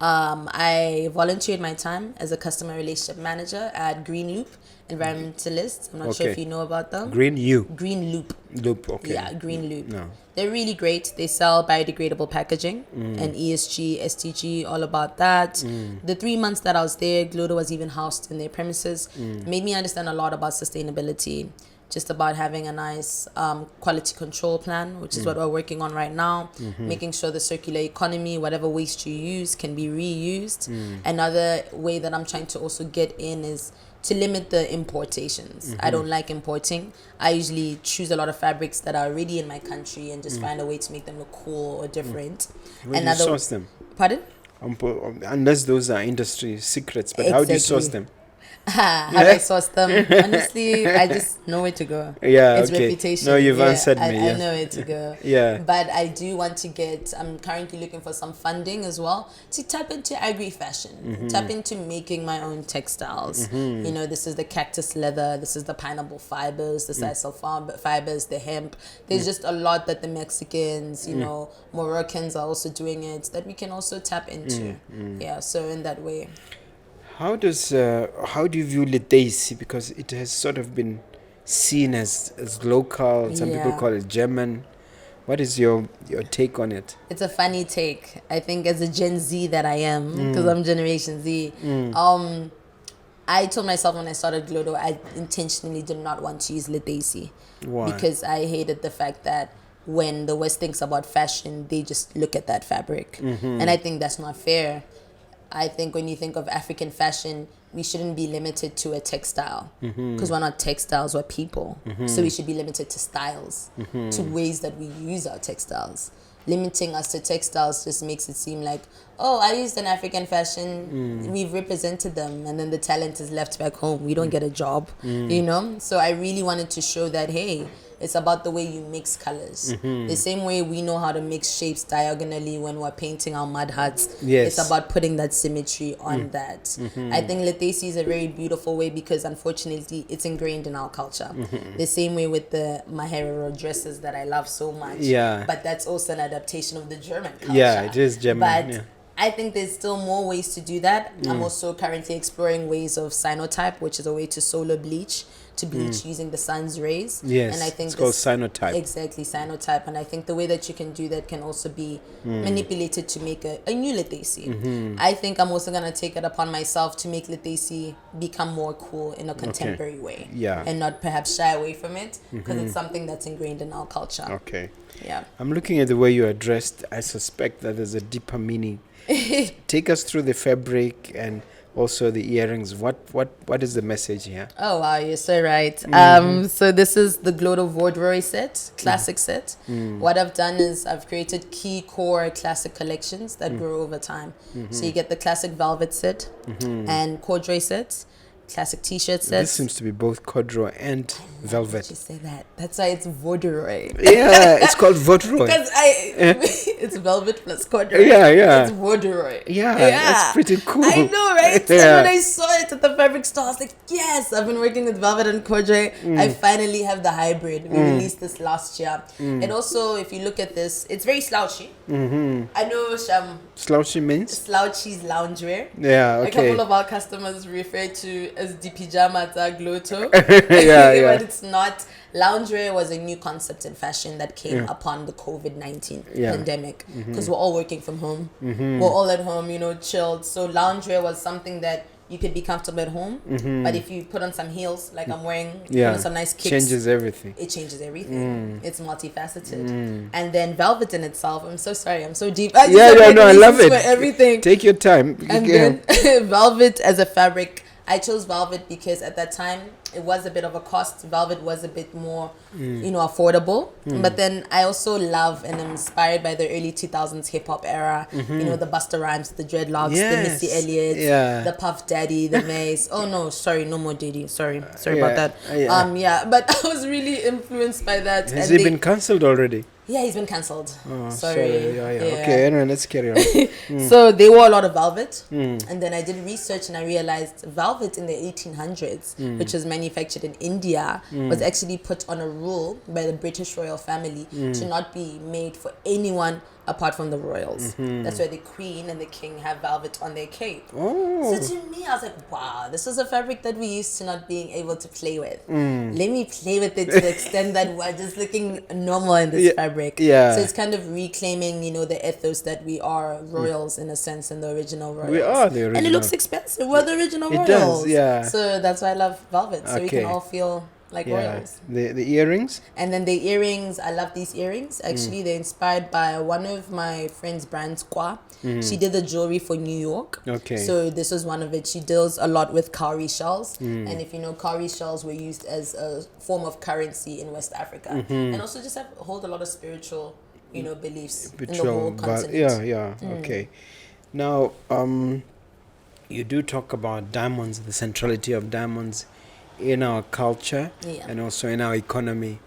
I volunteered my time as a customer relationship manager at Green Loop Environmentalists. I'm not sure if you know about them. Green Loop. Okay. Yeah, Green Loop. No. They're really great. They sell biodegradable packaging and ESG, STG, all about that. The 3 months that I was there, Glotto was even housed in their premises. Made me understand a lot about sustainability. just about having a nice quality control plan, which is what we're working on right now, making sure the circular economy, whatever waste you use, can be reused. Another way that I'm trying to also get in is to limit the importations. I don't like importing. I usually choose a lot of fabrics that are already in my country and just find a way to make them look cool or different. Where do you source them? Pardon? Unless those are industry secrets, but how do you source them? How do I source them? Honestly, I just know where to go. Yeah, it's okay. reputation. No, you've answered me. I know where to go. Yeah. But I do want to I'm currently looking for some funding as well to tap into agri-fashion, tap into making my own textiles. You know, this is the cactus leather, this is the pineapple fibers, the sisal fibers, the hemp. There's just a lot that the Mexicans, you know, Moroccans are also doing it that we can also tap into. Yeah, so in that way. How do you view Leteisi? Because it has sort of been seen as local. Some people call it German. What is your take on it? It's a funny take. I think as a Gen Z that I am, because I'm Generation Z. I told myself when I started Glotto, I intentionally did not want to use Leteisi. Why? Because I hated the fact that when the West thinks about fashion, they just look at that fabric. And I think that's not fair. I think when you think of African fashion, we shouldn't be limited to a textile because we're not textiles, we're people. So we should be limited to styles, to ways that we use our textiles. Limiting us to textiles just makes it seem like, oh, I used an African fashion, we've represented them, and then the talent is left back home. We don't get a job, you know? So I really wanted to show that, hey, it's about the way you mix colors. The same way we know how to mix shapes diagonally when we're painting our mud huts. Yes. It's about putting that symmetry on that. I think Leteisi is a very beautiful way because unfortunately it's ingrained in our culture. The same way with the Maherero dresses that I love so much. Yeah. But that's also an adaptation of the German culture. Yeah, it is German. But I think there's still more ways to do that. I'm also currently exploring ways of cyanotype, which is a way to solar bleach, using the sun's rays. Yes, and I think it's called cyanotype. Exactly, cyanotype. And I think the way that you can do that can also be manipulated to make a new Leteisi. I think I'm also going to take it upon myself to make Leteisi become more cool in a contemporary way. Yeah. And not perhaps shy away from it because it's something that's ingrained in our culture. Okay. Yeah. I'm looking at the way you are dressed. I suspect that there's a deeper meaning. Take us through the fabric and also the earrings. What is the message here? Oh wow, you're so right. So this is the Glotto Vodro set, classic set. What I've done is I've created key core classic collections that grow over time. So you get the classic velvet set and corduroy sets, classic t-shirt sets. This seems to be both corduroy and velvet. You say that. That's why it's Vodroy. Yeah, it's called Vodroy. Because it's velvet plus corduroy. Yeah. It's Vodroy. Yeah, that's pretty cool. I know, right? Yeah. And when I saw it at the fabric store, I was like, yes, I've been working with velvet and corduroy. I finally have the hybrid. We released this last year. And also, if you look at this, it's very slouchy. I know Slouchy means? slouchy is loungewear. Yeah, A okay. couple of our customers refer to as the pajama at Glotto. Yeah. But it's not. Loungewear was a new concept in fashion that came upon the COVID-19 pandemic because we're all working from home. We're all at home, you know, chilled. So loungewear was something that you could be comfortable at home, but if you put on some heels, like I'm wearing, you know, some nice kicks, changes everything. it changes everything. It's multifaceted. And then velvet in itself, I'm so sorry, I'm so deep. I love it. For everything. Take your time. And then velvet as a fabric, I chose velvet because at that time it was a bit of a cost. Velvet was a bit more, you know, affordable. But then I also love and am inspired by the early 2000s hip hop era. You know, the Busta Rhymes, the dreadlocks, the Missy Elliott's, the Puff Daddy, the Mace. Oh no, sorry, no more Diddy. Sorry about that. But I was really influenced by that. Has he been cancelled already? Yeah, he's been cancelled. Oh, sorry. Yeah. Okay, anyway, let's carry on. So they wore a lot of velvet. And then I did research and I realized velvet in the 1800s, which was manufactured in India, was actually put on a rule by the British royal family to not be made for anyone apart from the royals. That's why the queen and the king have velvet on their cape. So to me, I was like, wow, this is a fabric that we used to not being able to play with. Let me play with it to the extent that we're just looking normal in this fabric. So it's kind of reclaiming, you know, the ethos that we are royals in a sense, in the original royals. We are the original. And it looks expensive. We're the original royals. It does, yeah. So that's why I love velvet. So we can all feel like royals. The earrings. And then the earrings, I love these earrings. Actually, they're inspired by one of my friend's brands, Kwa. She did the jewelry for New York. Okay. So this was one of it. She deals a lot with cowrie shells. And if you know, cowrie shells were used as a form of currency in West Africa. And also just hold a lot of spiritual, beliefs in the whole continent. Okay. Now, you do talk about diamonds, the centrality of diamonds in our culture and also in our economy.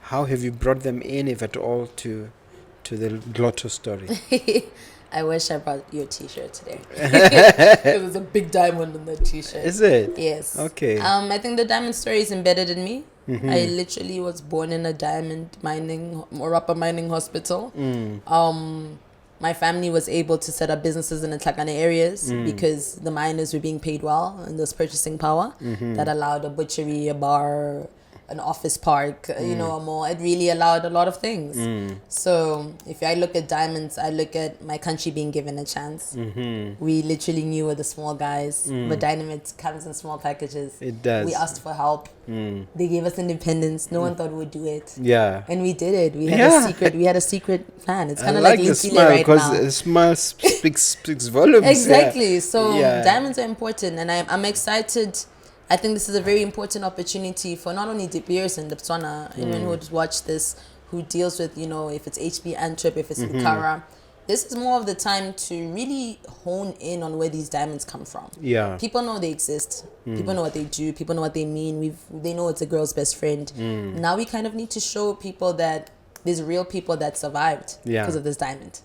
How have you brought them in, if at all, to the Glotto story? I wish I brought your t-shirt today. There's a big diamond on the t-shirt. Is it? Yes. Okay. I think the diamond story is embedded in me. I literally was born in a diamond mining or rubber mining hospital. My family was able to set up businesses in the Tlakane areas because the miners were being paid well and there's purchasing power that allowed a butchery, a bar, an office park, a mall. It really allowed a lot of things. So if I look at diamonds, I look at my country being given a chance. We literally knew we're the small guys, but dynamite comes in small packages. It does. We asked for help. They gave us independence. No one thought we would do it. Yeah. And we did it. We had a secret plan. It's kind of like the Linkile smile, right because now. the smile speaks volumes. Exactly. So Yeah. diamonds are important, and I'm excited. I think this is a very important opportunity for not only the peers in Botswana, anyone who would watch this, who deals with, if it's HB Antwerp, if it's Nkara. This is more of the time to really hone in on where these diamonds come from. Yeah. People know they exist. People know what they do. People know what they mean. They know it's a girl's best friend. Now we kind of need to show people that there's real people that survived because of this diamond.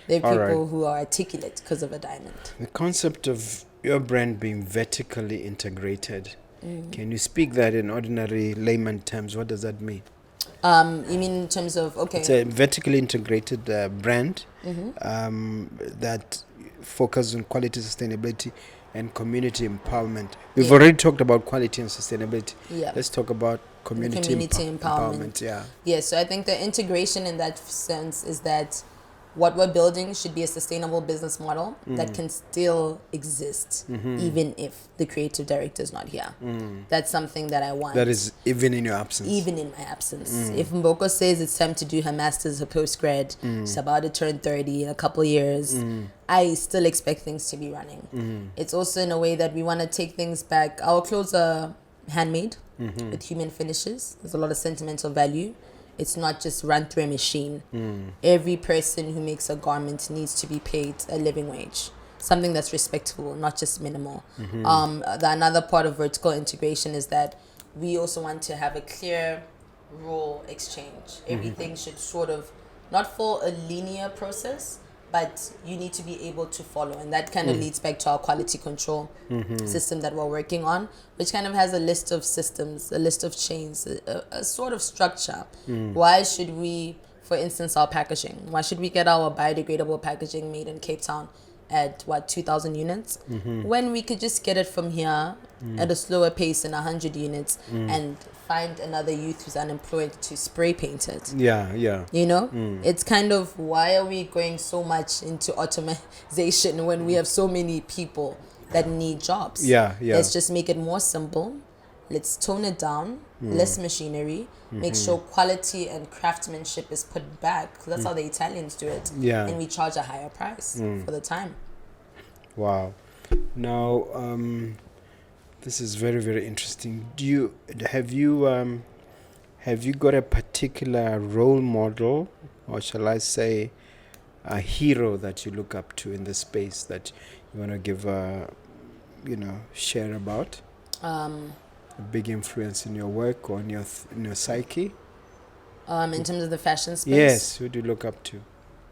There are people who are articulate because of a diamond. The concept of your brand being vertically integrated, can you speak that in ordinary layman terms? What does that mean? You mean in terms of, It's a vertically integrated brand that focuses on quality, sustainability, and community empowerment. We've already talked about quality and sustainability. Yeah. Let's talk about community empowerment. Yeah, so I think the integration in that sense is that what we're building should be a sustainable business model that can still exist even if the creative director is not here. That's something that I want. That is even in your absence. Even in my absence. If Mboko says it's time to do her master's, her postgrad, she's about to turn 30 in a couple of years, I still expect things to be running. It's also in a way that we want to take things back. Our clothes are handmade with human finishes. There's a lot of sentimental value. It's not just run through a machine. Every person who makes a garment needs to be paid a living wage, something that's respectable, not just minimal. Another part of vertical integration is that we also want to have a clear rule exchange. Everything should sort of not follow a linear process, but you need to be able to follow. And that kind of leads back to our quality control system that we're working on, which kind of has a list of systems, a list of chains, a sort of structure. Why should we, for instance, our packaging, why should we get our biodegradable packaging made in Cape Town at 2,000 units when we could just get it from here at a slower pace in 100 units and find another youth who's unemployed to spray paint it? It's kind of, why are we going so much into automation when we have so many people that need jobs? Let's just make it more simple. Let's tone it down, less machinery, make sure quality and craftsmanship is put back. That's how the Italians do it. And we charge a higher price for the time. Wow. Now, this is very, very interesting. Have you got a particular role model, or shall I say a hero that you look up to in the space that you want to give share about? A big influence in your work or in your psyche? In terms of the fashion space? Yes, who do you look up to?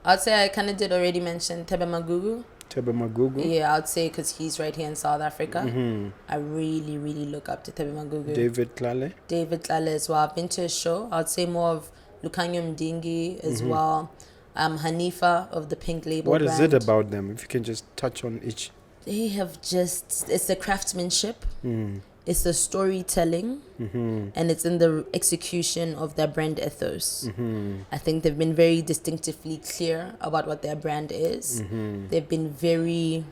I'd say I kind of did already mention Tebe Magugu. Tebe Magugu? Yeah, I'd say because he's right here in South Africa. I really, really look up to Tebe Magugu. David Tlale as well. I've been to a show. I'd say more of Lukanyo Mdingi as well. Hanifa of the Pink Label What brand. is it about them? If you can just touch on each. They have it's the craftsmanship. It's the storytelling, and it's in the execution of their brand ethos. I think they've been very distinctively clear about what their brand is. They've been very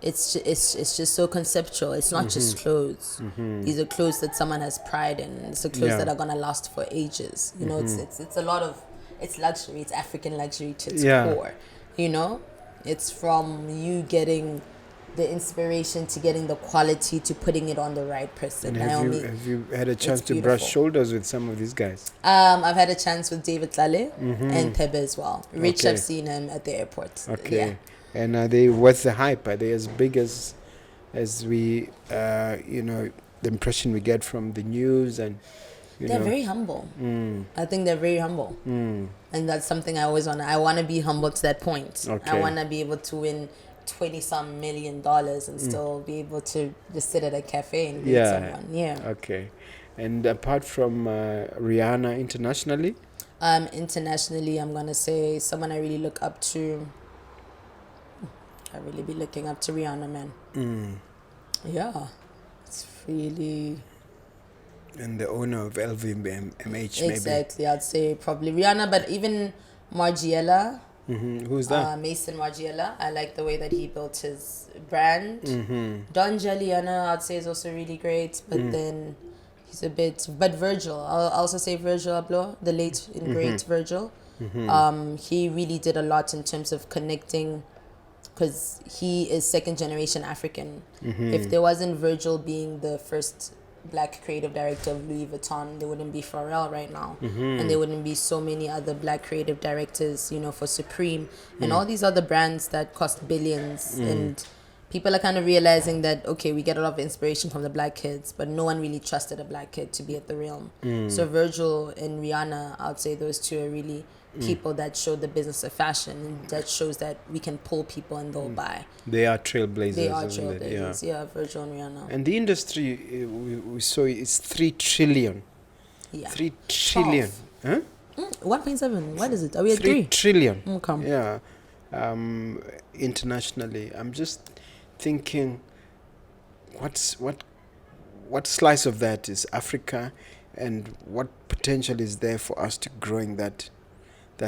it's just so conceptual. It's not just clothes. These are clothes that someone has pride in. It's the clothes that are gonna last for ages. You know, it's a lot of, it's luxury. It's African luxury to its core. You know, it's from you getting the inspiration to getting the quality to putting it on the right person. And have you had a chance to brush shoulders with some of these guys? I've had a chance with David Tlale and Thebe as well. Rich, I've seen him at the airport. Okay. Yeah. And are they, what's the hype? Are they as big as we, the impression we get from the news? And they're very humble. I think they're very humble. And that's something I always I want to be humble to that point. Okay. I want to be able to win $20-some million and still be able to just sit at a cafe and meet someone. Yeah. Okay. And apart from Rihanna internationally? Internationally, I'm going to say someone I really look up to. I really be looking up to Rihanna, man. Yeah. It's really... And the owner of LVMH, maybe. Exactly. I'd say probably Rihanna, but even Margiela. Who's that? Mason Margiela. I like the way that he built his brand. Don Juliana, I'd say, is also really great, but then he's a bit... But Virgil, I'll also say Virgil Abloh, the late and great Virgil. He really did a lot in terms of connecting, because he is second generation African. If there wasn't Virgil being the first Black creative director of Louis Vuitton, there wouldn't be Pharrell right now, and there wouldn't be so many other Black creative directors, for Supreme and all these other brands that cost billions. And people are kind of realizing that, okay, we get a lot of inspiration from the Black kids, but no one really trusted a Black kid to be at the realm. So Virgil and Rihanna, I'd say those two are really people that show the business of fashion, and that shows that we can pull people and they'll buy. They are trailblazers. They are trailblazers, yeah, Virgil and Rihanna. And the industry, we saw it's 3 trillion. Yeah. 3 trillion. 12. Huh? 1.7. What is it? Are we at 3? 3 trillion. Okay. Yeah. Internationally. I'm just thinking, what slice of that is Africa, and what potential is there for us to grow in that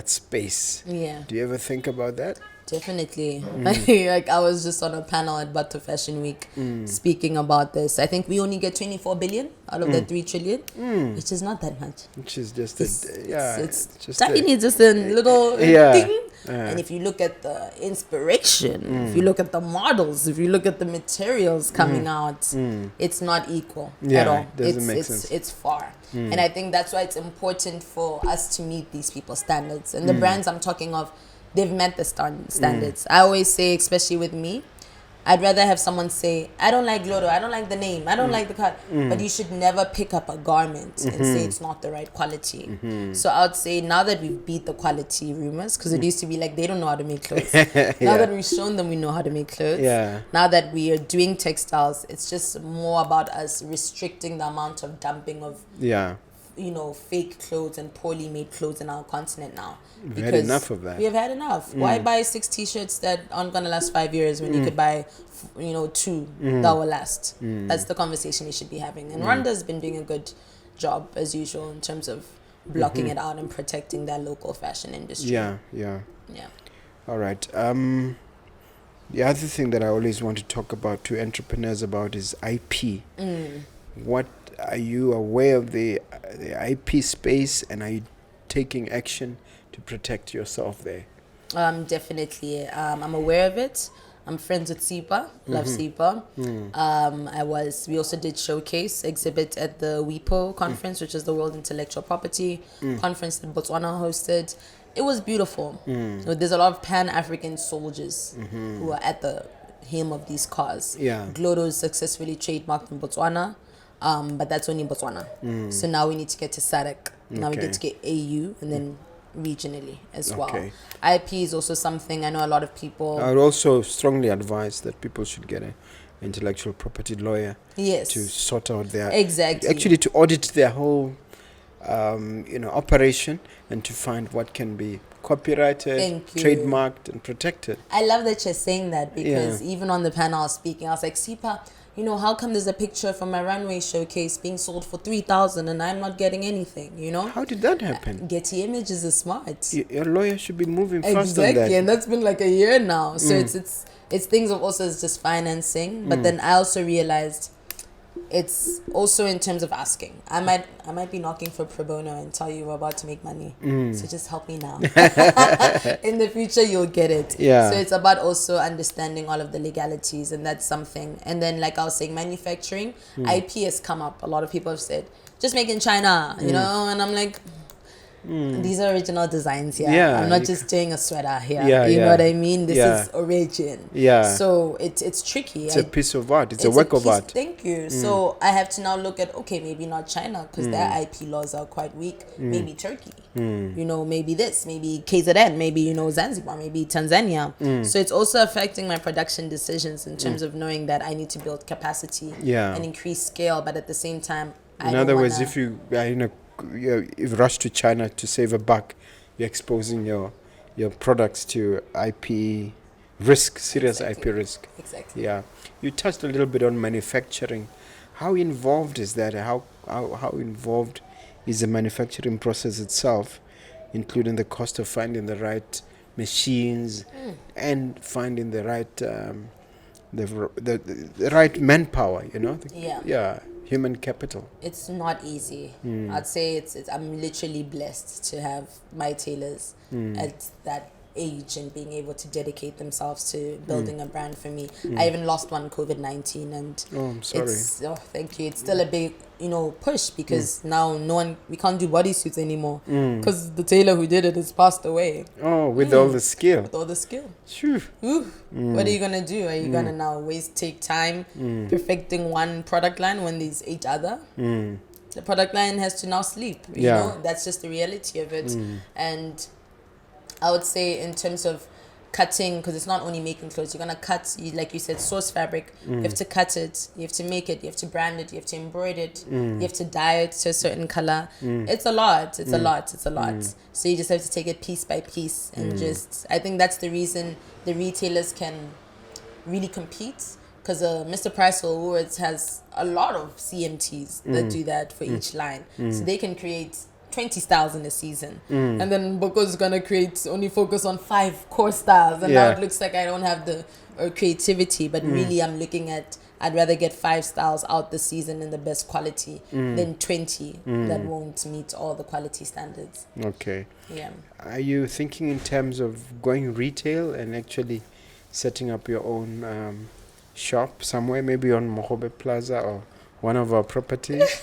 space? Yeah. Do you ever think about that? Definitely. Like I was just on a panel at Glotto Fashion Week speaking about this. I think we only get 24 billion out of the 3 trillion, which is not that much. Which is just it's just tiny, just a little thing. And if you look at the inspiration, if you look at the models, if you look at the materials coming out, it's not equal at all. Doesn't make sense. It's far. And I think that's why it's important for us to meet these people's standards. And the brands I'm talking of, they've met the standards. I always say, especially with me, I'd rather have someone say, I don't like Glotto, I don't like the name, I don't like the cut. But you should never pick up a garment and say it's not the right quality. So I would say, now that we've beat the quality rumors, because it used to be like, they don't know how to make clothes. Now that we've shown them we know how to make clothes. Now that we are doing textiles, it's just more about us restricting the amount of dumping of fake clothes and poorly made clothes in our continent now. We've had enough of that. We have had enough. Why buy 6 t-shirts that aren't going to last 5 years when you could buy 2 that will last? That's the conversation we should be having. And Rwanda's been doing a good job as usual in terms of blocking it out and protecting that local fashion industry. Yeah. All right. The other thing that I always want to talk about to entrepreneurs about is IP. What are you aware of the IP space, and are you taking action to protect yourself there? Definitely. I'm aware of it. I'm friends with Sipa. Love Sipa. We also did showcase exhibit at the WIPO conference, which is the World Intellectual Property conference that Botswana hosted. It was beautiful. So there's a lot of Pan-African soldiers who are at the helm of these cars. Glotto is successfully trademarked in Botswana. But that's only in Botswana. So now we need to get to SADC. Now we get to get AU, and then regionally as well. IP is also something I know a lot of people... I would also strongly advise that people should get an intellectual property lawyer to sort out their... Actually, to audit their whole operation, and to find what can be copyrighted, trademarked, and protected. I love that you're saying that, because even on the panel I was speaking, I was like, Sipa, how come there's a picture from my runway showcase being sold for 3,000 and I'm not getting anything, How did that happen? Getty Images is smart. Your lawyer should be moving fast on that. Exactly, and that's been like a year now. So it's things of also is just financing. But then I also realized it's also in terms of asking. I might be knocking for pro bono and tell you we're about to make money. So just help me now. In the future, you'll get it. Yeah. So it's about also understanding all of the legalities, and that's something. And then, like I was saying, manufacturing, IP has come up. A lot of people have said, just make in China, you know? And I'm like, these are original designs here. Yeah, I'm not just doing a sweater here. Yeah, you yeah. know what I mean? This Yeah. is origin. Yeah. So it's tricky. It's a piece of art. It's a work of art. Thank you. So I have to now look at, okay, maybe not China because their IP laws are quite weak. Maybe Turkey. You know, maybe this, maybe KZN, maybe, you know, Zanzibar, maybe Tanzania. So it's also affecting my production decisions in terms of knowing that I need to build capacity and increase scale. But at the same time, in other words, if you if rush to China to save a buck, you're exposing your products to IP risk, serious IP risk. Exactly. Yeah. You touched a little bit on manufacturing. How involved is that? How involved is the manufacturing process itself, including the cost of finding the right machines and finding the right the right manpower, you know? Human capital. It's not easy. I'd say it's I'm literally blessed to have my tailors at that age and being able to dedicate themselves to building a brand for me. I even lost one COVID-19, and I'm sorry. Thank you. It's still a big, you know, push because now we can't do bodysuits anymore because the tailor who did it has passed away. Oh, with all the skill. With all the skill. Shoo. What are you gonna do? Are you gonna now take time perfecting one product line when there's 8 other? The product line has to now sleep. You know, that's just the reality of it. And I would say in terms of cutting, because it's not only making clothes, you're gonna cut, like you said, source fabric. You have to cut it, you have to make it, you have to brand it, you have to embroider it, you have to dye it to a certain color. It's a lot. It's a lot. So you just have to take it piece by piece, and I think that's the reason the retailers can really compete, because Mr. Price or Awards has a lot of CMTs that do that for each line, so they can create 20 styles in a season, and then Mboko's gonna only focus on 5 core styles, and now it looks like I don't have the creativity. But really, I'm looking at, I'd rather get 5 styles out this season in the best quality than 20 that won't meet all the quality standards. Okay. Yeah. Are you thinking in terms of going retail and actually setting up your own shop somewhere, maybe on Mogobe Plaza or one of our properties?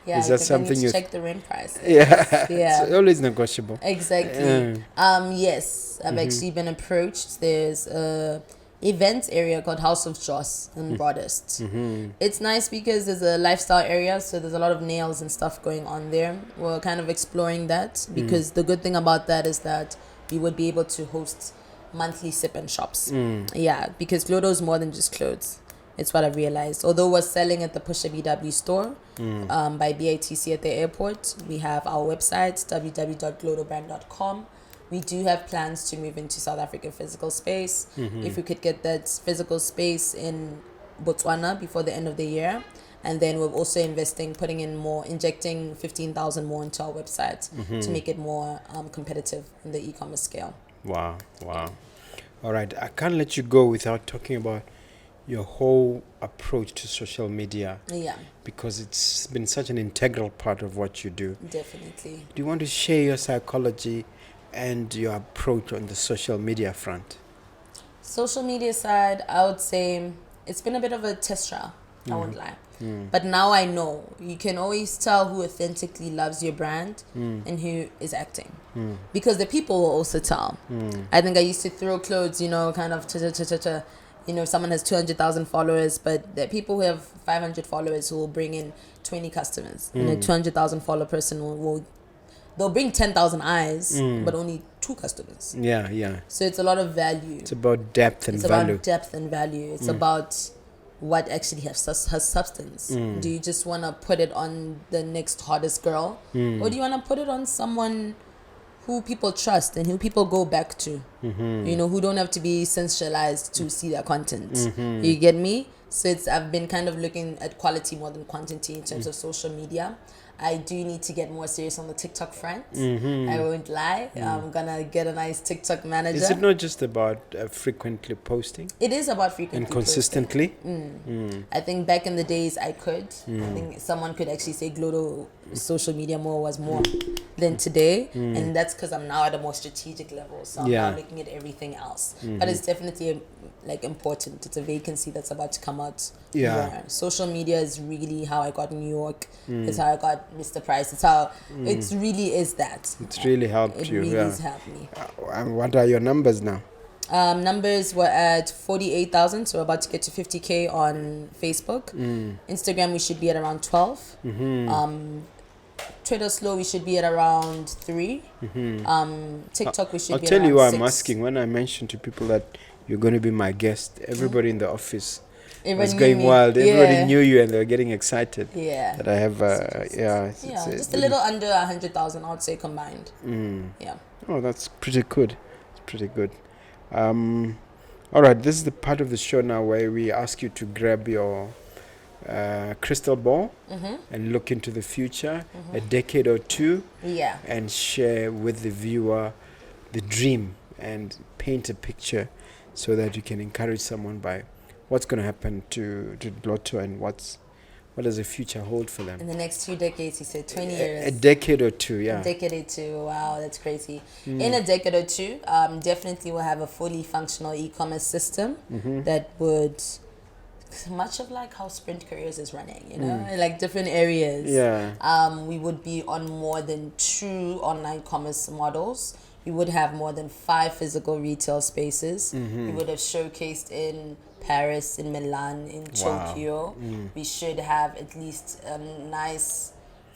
Yeah, is that something you check the rent price? Yeah. Yeah. It's always negotiable. Exactly. Yes, I've actually been approached. There's a event area called House of Joss in Broadest. It's nice because there's a lifestyle area, so there's a lot of nails and stuff going on there. We're kind of exploring that because the good thing about that is that we would be able to host monthly sip and shops. Yeah, because Glotto is more than just clothes. It's what I realized. Although we're selling at the Pusha BW store by BITC at the airport, we have our website, www.glottobrand.com. We do have plans to move into South Africa physical space. If we could get that physical space in Botswana before the end of the year. And then we're also injecting 15,000 more into our website to make it more competitive in the e-commerce scale. Wow. All right. I can't let you go without talking about your whole approach to social media. Yeah. Because it's been such an integral part of what you do. Definitely. Do you want to share your psychology and your approach on the social media front? Social media side, I would say it's been a bit of a test trial. I won't lie. But now I know you can always tell who authentically loves your brand and who is acting. Because the people will also tell. I think I used to throw clothes, kind of someone has 200,000 followers, but there are people who have 500 followers who will bring in 20 customers. And a 200,000 follower person they'll bring 10,000 eyes, but only 2 customers. Yeah. So it's a lot of value. It's about depth and value. It's about what actually has substance. Do you just want to put it on the next hottest girl? Or do you want to put it on someone who people trust and who people go back to? Who don't have to be sensationalized to see their content. You get me? So I've been kind of looking at quality more than quantity in terms of social media. I do need to get more serious on the TikTok front. I won't lie. I'm gonna get a nice TikTok manager. Is it not just about frequently posting It is about frequently and consistently? I think back in the days I could. I think someone could actually say Glotto social media was more than today, and that's because I'm now at a more strategic level. So I'm now looking at everything else. But it's definitely like important. It's a vacancy that's about to come out. Yeah. Social media is really how I got New York. It's how I got Mr. Price. It's how it really is that. It's really helped It you. really Yeah. has helped me. And what are your numbers now? Numbers were at 48,000, so we're about to get to 50K on Facebook. Instagram, we should be at around 12. Twitter slow, we should be at around 3. TikTok, we should I'll be tell around you why 6. I'm asking. When I mentioned to people that you're going to be my guest, everybody in the office was Everyone knew going me. wild. Everybody Yeah. knew you and they were getting excited Yeah. that I have, Just a little under 100,000, I would say, combined. Yeah. Oh, that's pretty good. It's pretty good. All right, this is the part of the show now where we ask you to grab your crystal ball and look into the future, a decade or two, Yeah. and share with the viewer the dream and paint a picture so that you can encourage someone by what's going to happen to Glotto and what does the future hold for them. In the next 2 decades, he said 20 years. A decade or two, yeah. A decade or two. Wow, that's crazy. In a decade or two, definitely we'll have a fully functional e-commerce system that would, much of like how Sprint Careers is running, you know, like different areas. Yeah. We would be on more than 2 online commerce models. We would have more than 5 physical retail spaces. We would have showcased in Paris, in Milan, in Tokyo. We should have at least a nice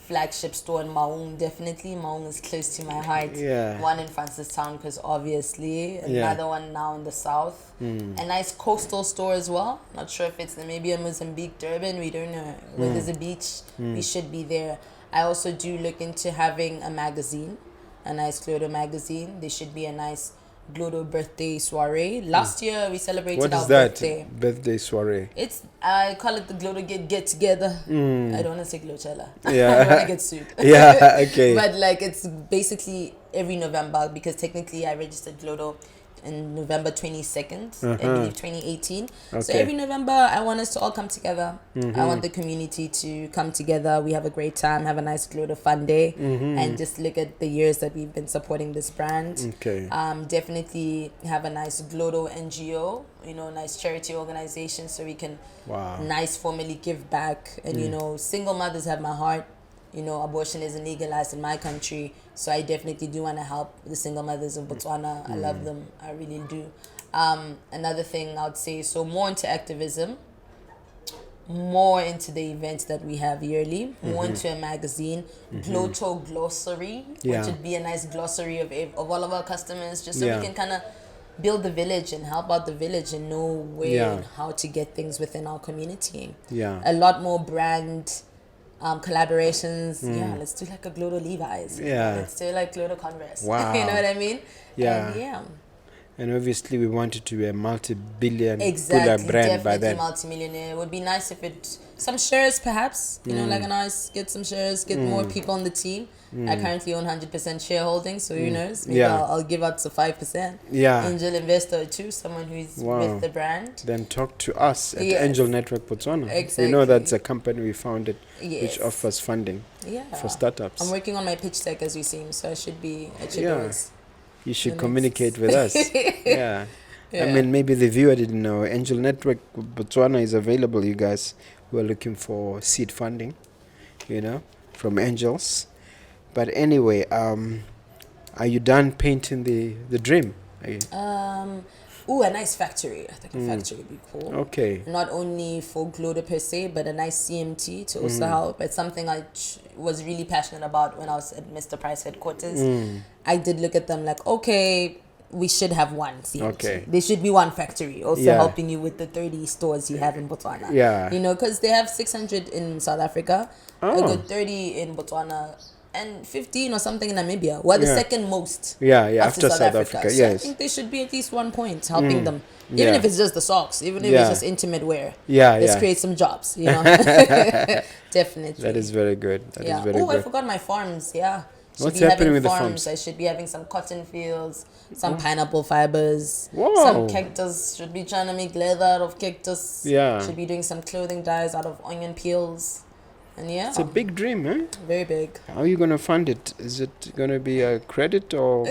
flagship store in Maung. Definitely, Maung is close to my heart. Yeah. One in Francistown, because obviously. Another one now in the south. A nice coastal store as well. Not sure if it's Namibia, Mozambique, Durban. We don't know. Where there's a beach, we should be there. I also do look into having a magazine, a nice Glotto magazine. There should be a nice Glotto birthday soiree. Last year we celebrated What our is that? birthday. Birthday soiree. I call it the Glotto get together. I don't want to say Glotella. Yeah. I don't want to get sued. Yeah, okay. But like it's basically every November, because technically I registered Glotto in November 22nd, I believe 2018. So Okay. every November I want us to all come together. I want the community to come together. We have a great time, have a nice Glotto fun day, and just look at the years that we've been supporting this brand. Okay. Definitely have a nice Glotto NGO, you know, nice charity organization, so we can nice formally give back. And you know, single mothers have my heart. You know, abortion isn't legalized in my country, so I definitely do want to help the single mothers of Botswana. I love them, I really do. Another thing I would say, so more into activism, more into the events that we have yearly, more into a magazine, Glotto Glossary, which would be a nice glossary of all of our customers, just so we can kind of build the village and help out the village and know where and how to get things within our community. Yeah. A lot more brand collaborations. Let's do like a Glotto Levi's. Let's do like Glotto Converse. Wow. You know what I mean? Yeah. And And obviously we want it to be a multi-billion exactly, brand definitely by then. multi-millionaire. It would be nice if some shares perhaps, you know, like a nice, get some shares, get more people on the team. I currently own 100% shareholding, so who knows? Maybe I'll give out to 5%. Yeah. Angel investor too, someone who's with the brand. Then talk to us at Angel Network Botswana. Exactly. You know that's a company we founded which Yes. offers funding for startups. I'm working on my pitch deck as we see, so I should do it. You should communicate with us. Yeah. I mean, maybe the viewer didn't know. Angel Network Botswana is available, you guys who are looking for seed funding, you know, from angels. But anyway, are you done painting the dream? A nice factory. I think a factory would be cool. Okay. Not only for Glotto per se, but a nice CMT to also help. It's something I was really passionate about when I was at Mr. Price headquarters. I did look at them like, okay, we should have one CMT. Okay. There should be one factory also helping you with the 30 stores you have in Botswana. Yeah. You know, because they have 600 in South Africa, a good 30 in Botswana. 115 or something in Namibia. We're the second most. After South Africa. So I think they should be at least 1 point helping them. Even Yeah. if it's just the socks, even if it's just intimate wear. Yeah, Let's yeah. create some jobs, you know. Definitely. That is very good. That is very Oh, I good. forgot my farms. Yeah. Should What's be happening having with the farms? I should be having some cotton fields, some pineapple fibers, Whoa. some cactus. Should be trying to make leather out of cactus. Yeah. Should be doing some clothing dyes out of onion peels. And yeah, It's a big dream, eh? very big. How are you going to fund it? Is it going to be a credit or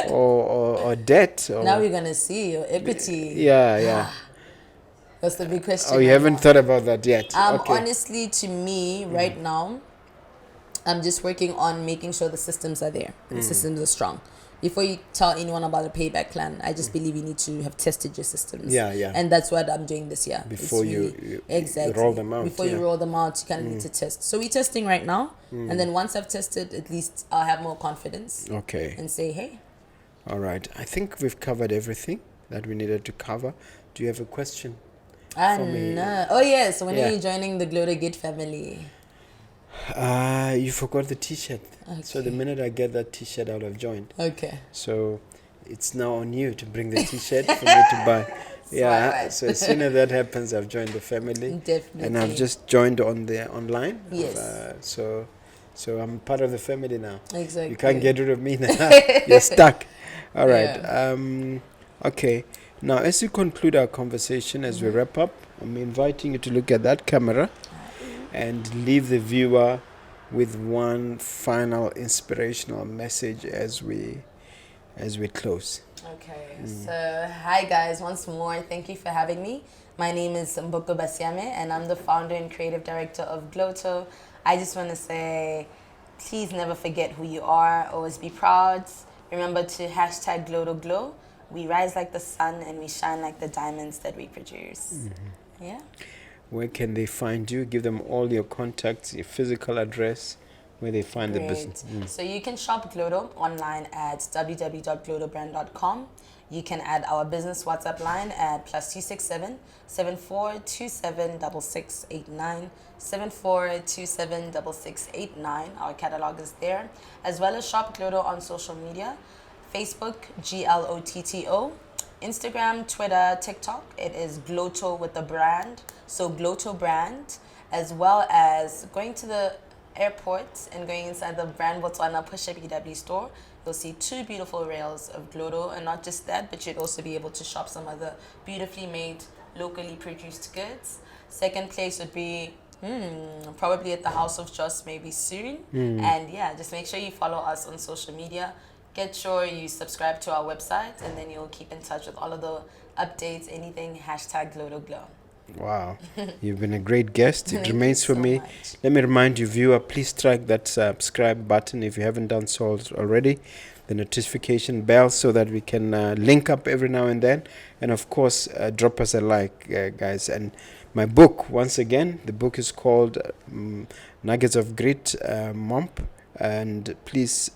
or debt? Or? Now we're gonna see your equity. Yeah. That's the big question. Oh, you haven't thought about that yet? Okay. Honestly, to me, right now, I'm just working on making sure the systems are there. The systems are strong. Before you tell anyone about a payback plan, I just believe you need to have tested your systems. Yeah. And that's what I'm doing this year. Before It's you exactly roll them out. Before you roll them out, you kind of need to test. So we're testing right now, and then once I've tested, at least I'll have more confidence. Okay. And say, hey. All right. I think we've covered everything that we needed to cover. Do you have a question? No. Oh yeah. So when Yeah. are you joining the Glotto Gate family? You forgot the T-shirt. So the minute I get that T-shirt, I'll have joined. Okay. So it's now on you to bring the T-shirt for me to buy. Yeah. So as soon as that happens, I've joined the family. Definitely. And I've just joined on the online. Yes. So I'm part of the family now. Exactly. You can't get rid of me now. You're stuck. All right. Okay. Now, as we conclude our conversation, as we wrap up, I'm inviting you to look at that camera and leave the viewer with one final inspirational message as we close. Okay, so hi guys, once more, thank you for having me. My name is Mboko Basiami and I'm the founder and creative director of Glotto. I just want to say, please never forget who you are, always be proud. Remember to hashtag Glotto Glow. We rise like the sun and we shine like the diamonds that we produce. Yeah. Where can they find you? Give them all your contacts, your physical address, where they find the business. So you can shop Glotto online at www.glottobrand.com. You can add our business WhatsApp line at +267 7427 6689 7427 6689. Our catalog is there, as well as shop Glotto on social media. Facebook, GLOTTO, Instagram, Twitter, TikTok. It is Glotto with the brand, so Glotto brand, as well as going to the airport and going inside the brand Botswana push-up EW store. You'll see 2 beautiful rails of Glotto, and not just that, but you'd also be able to shop some other beautifully made, locally produced goods. Second place would be probably at the House of Joss maybe soon. And yeah, just make sure you follow us on social media. Get sure you subscribe to our website, and then you'll keep in touch with all of the updates, anything, hashtag Glotto Glow. Wow. You've been a great guest. It remains for so me. much. Let me remind you, viewer, please strike that subscribe button if you haven't done so already. The notification bell so that we can link up every now and then. And of course, drop us a like, guys. And my book, once again, the book is called Nuggets of Grit, Momp. And please,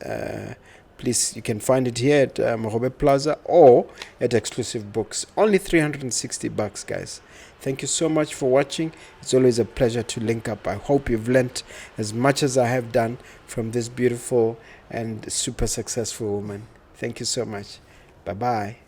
you can find it here at Mogobe Plaza or at Exclusive Books. Only $360, guys. Thank you so much for watching. It's always a pleasure to link up. I hope you've learnt as much as I have done from this beautiful and super successful woman. Thank you so much. Bye-bye.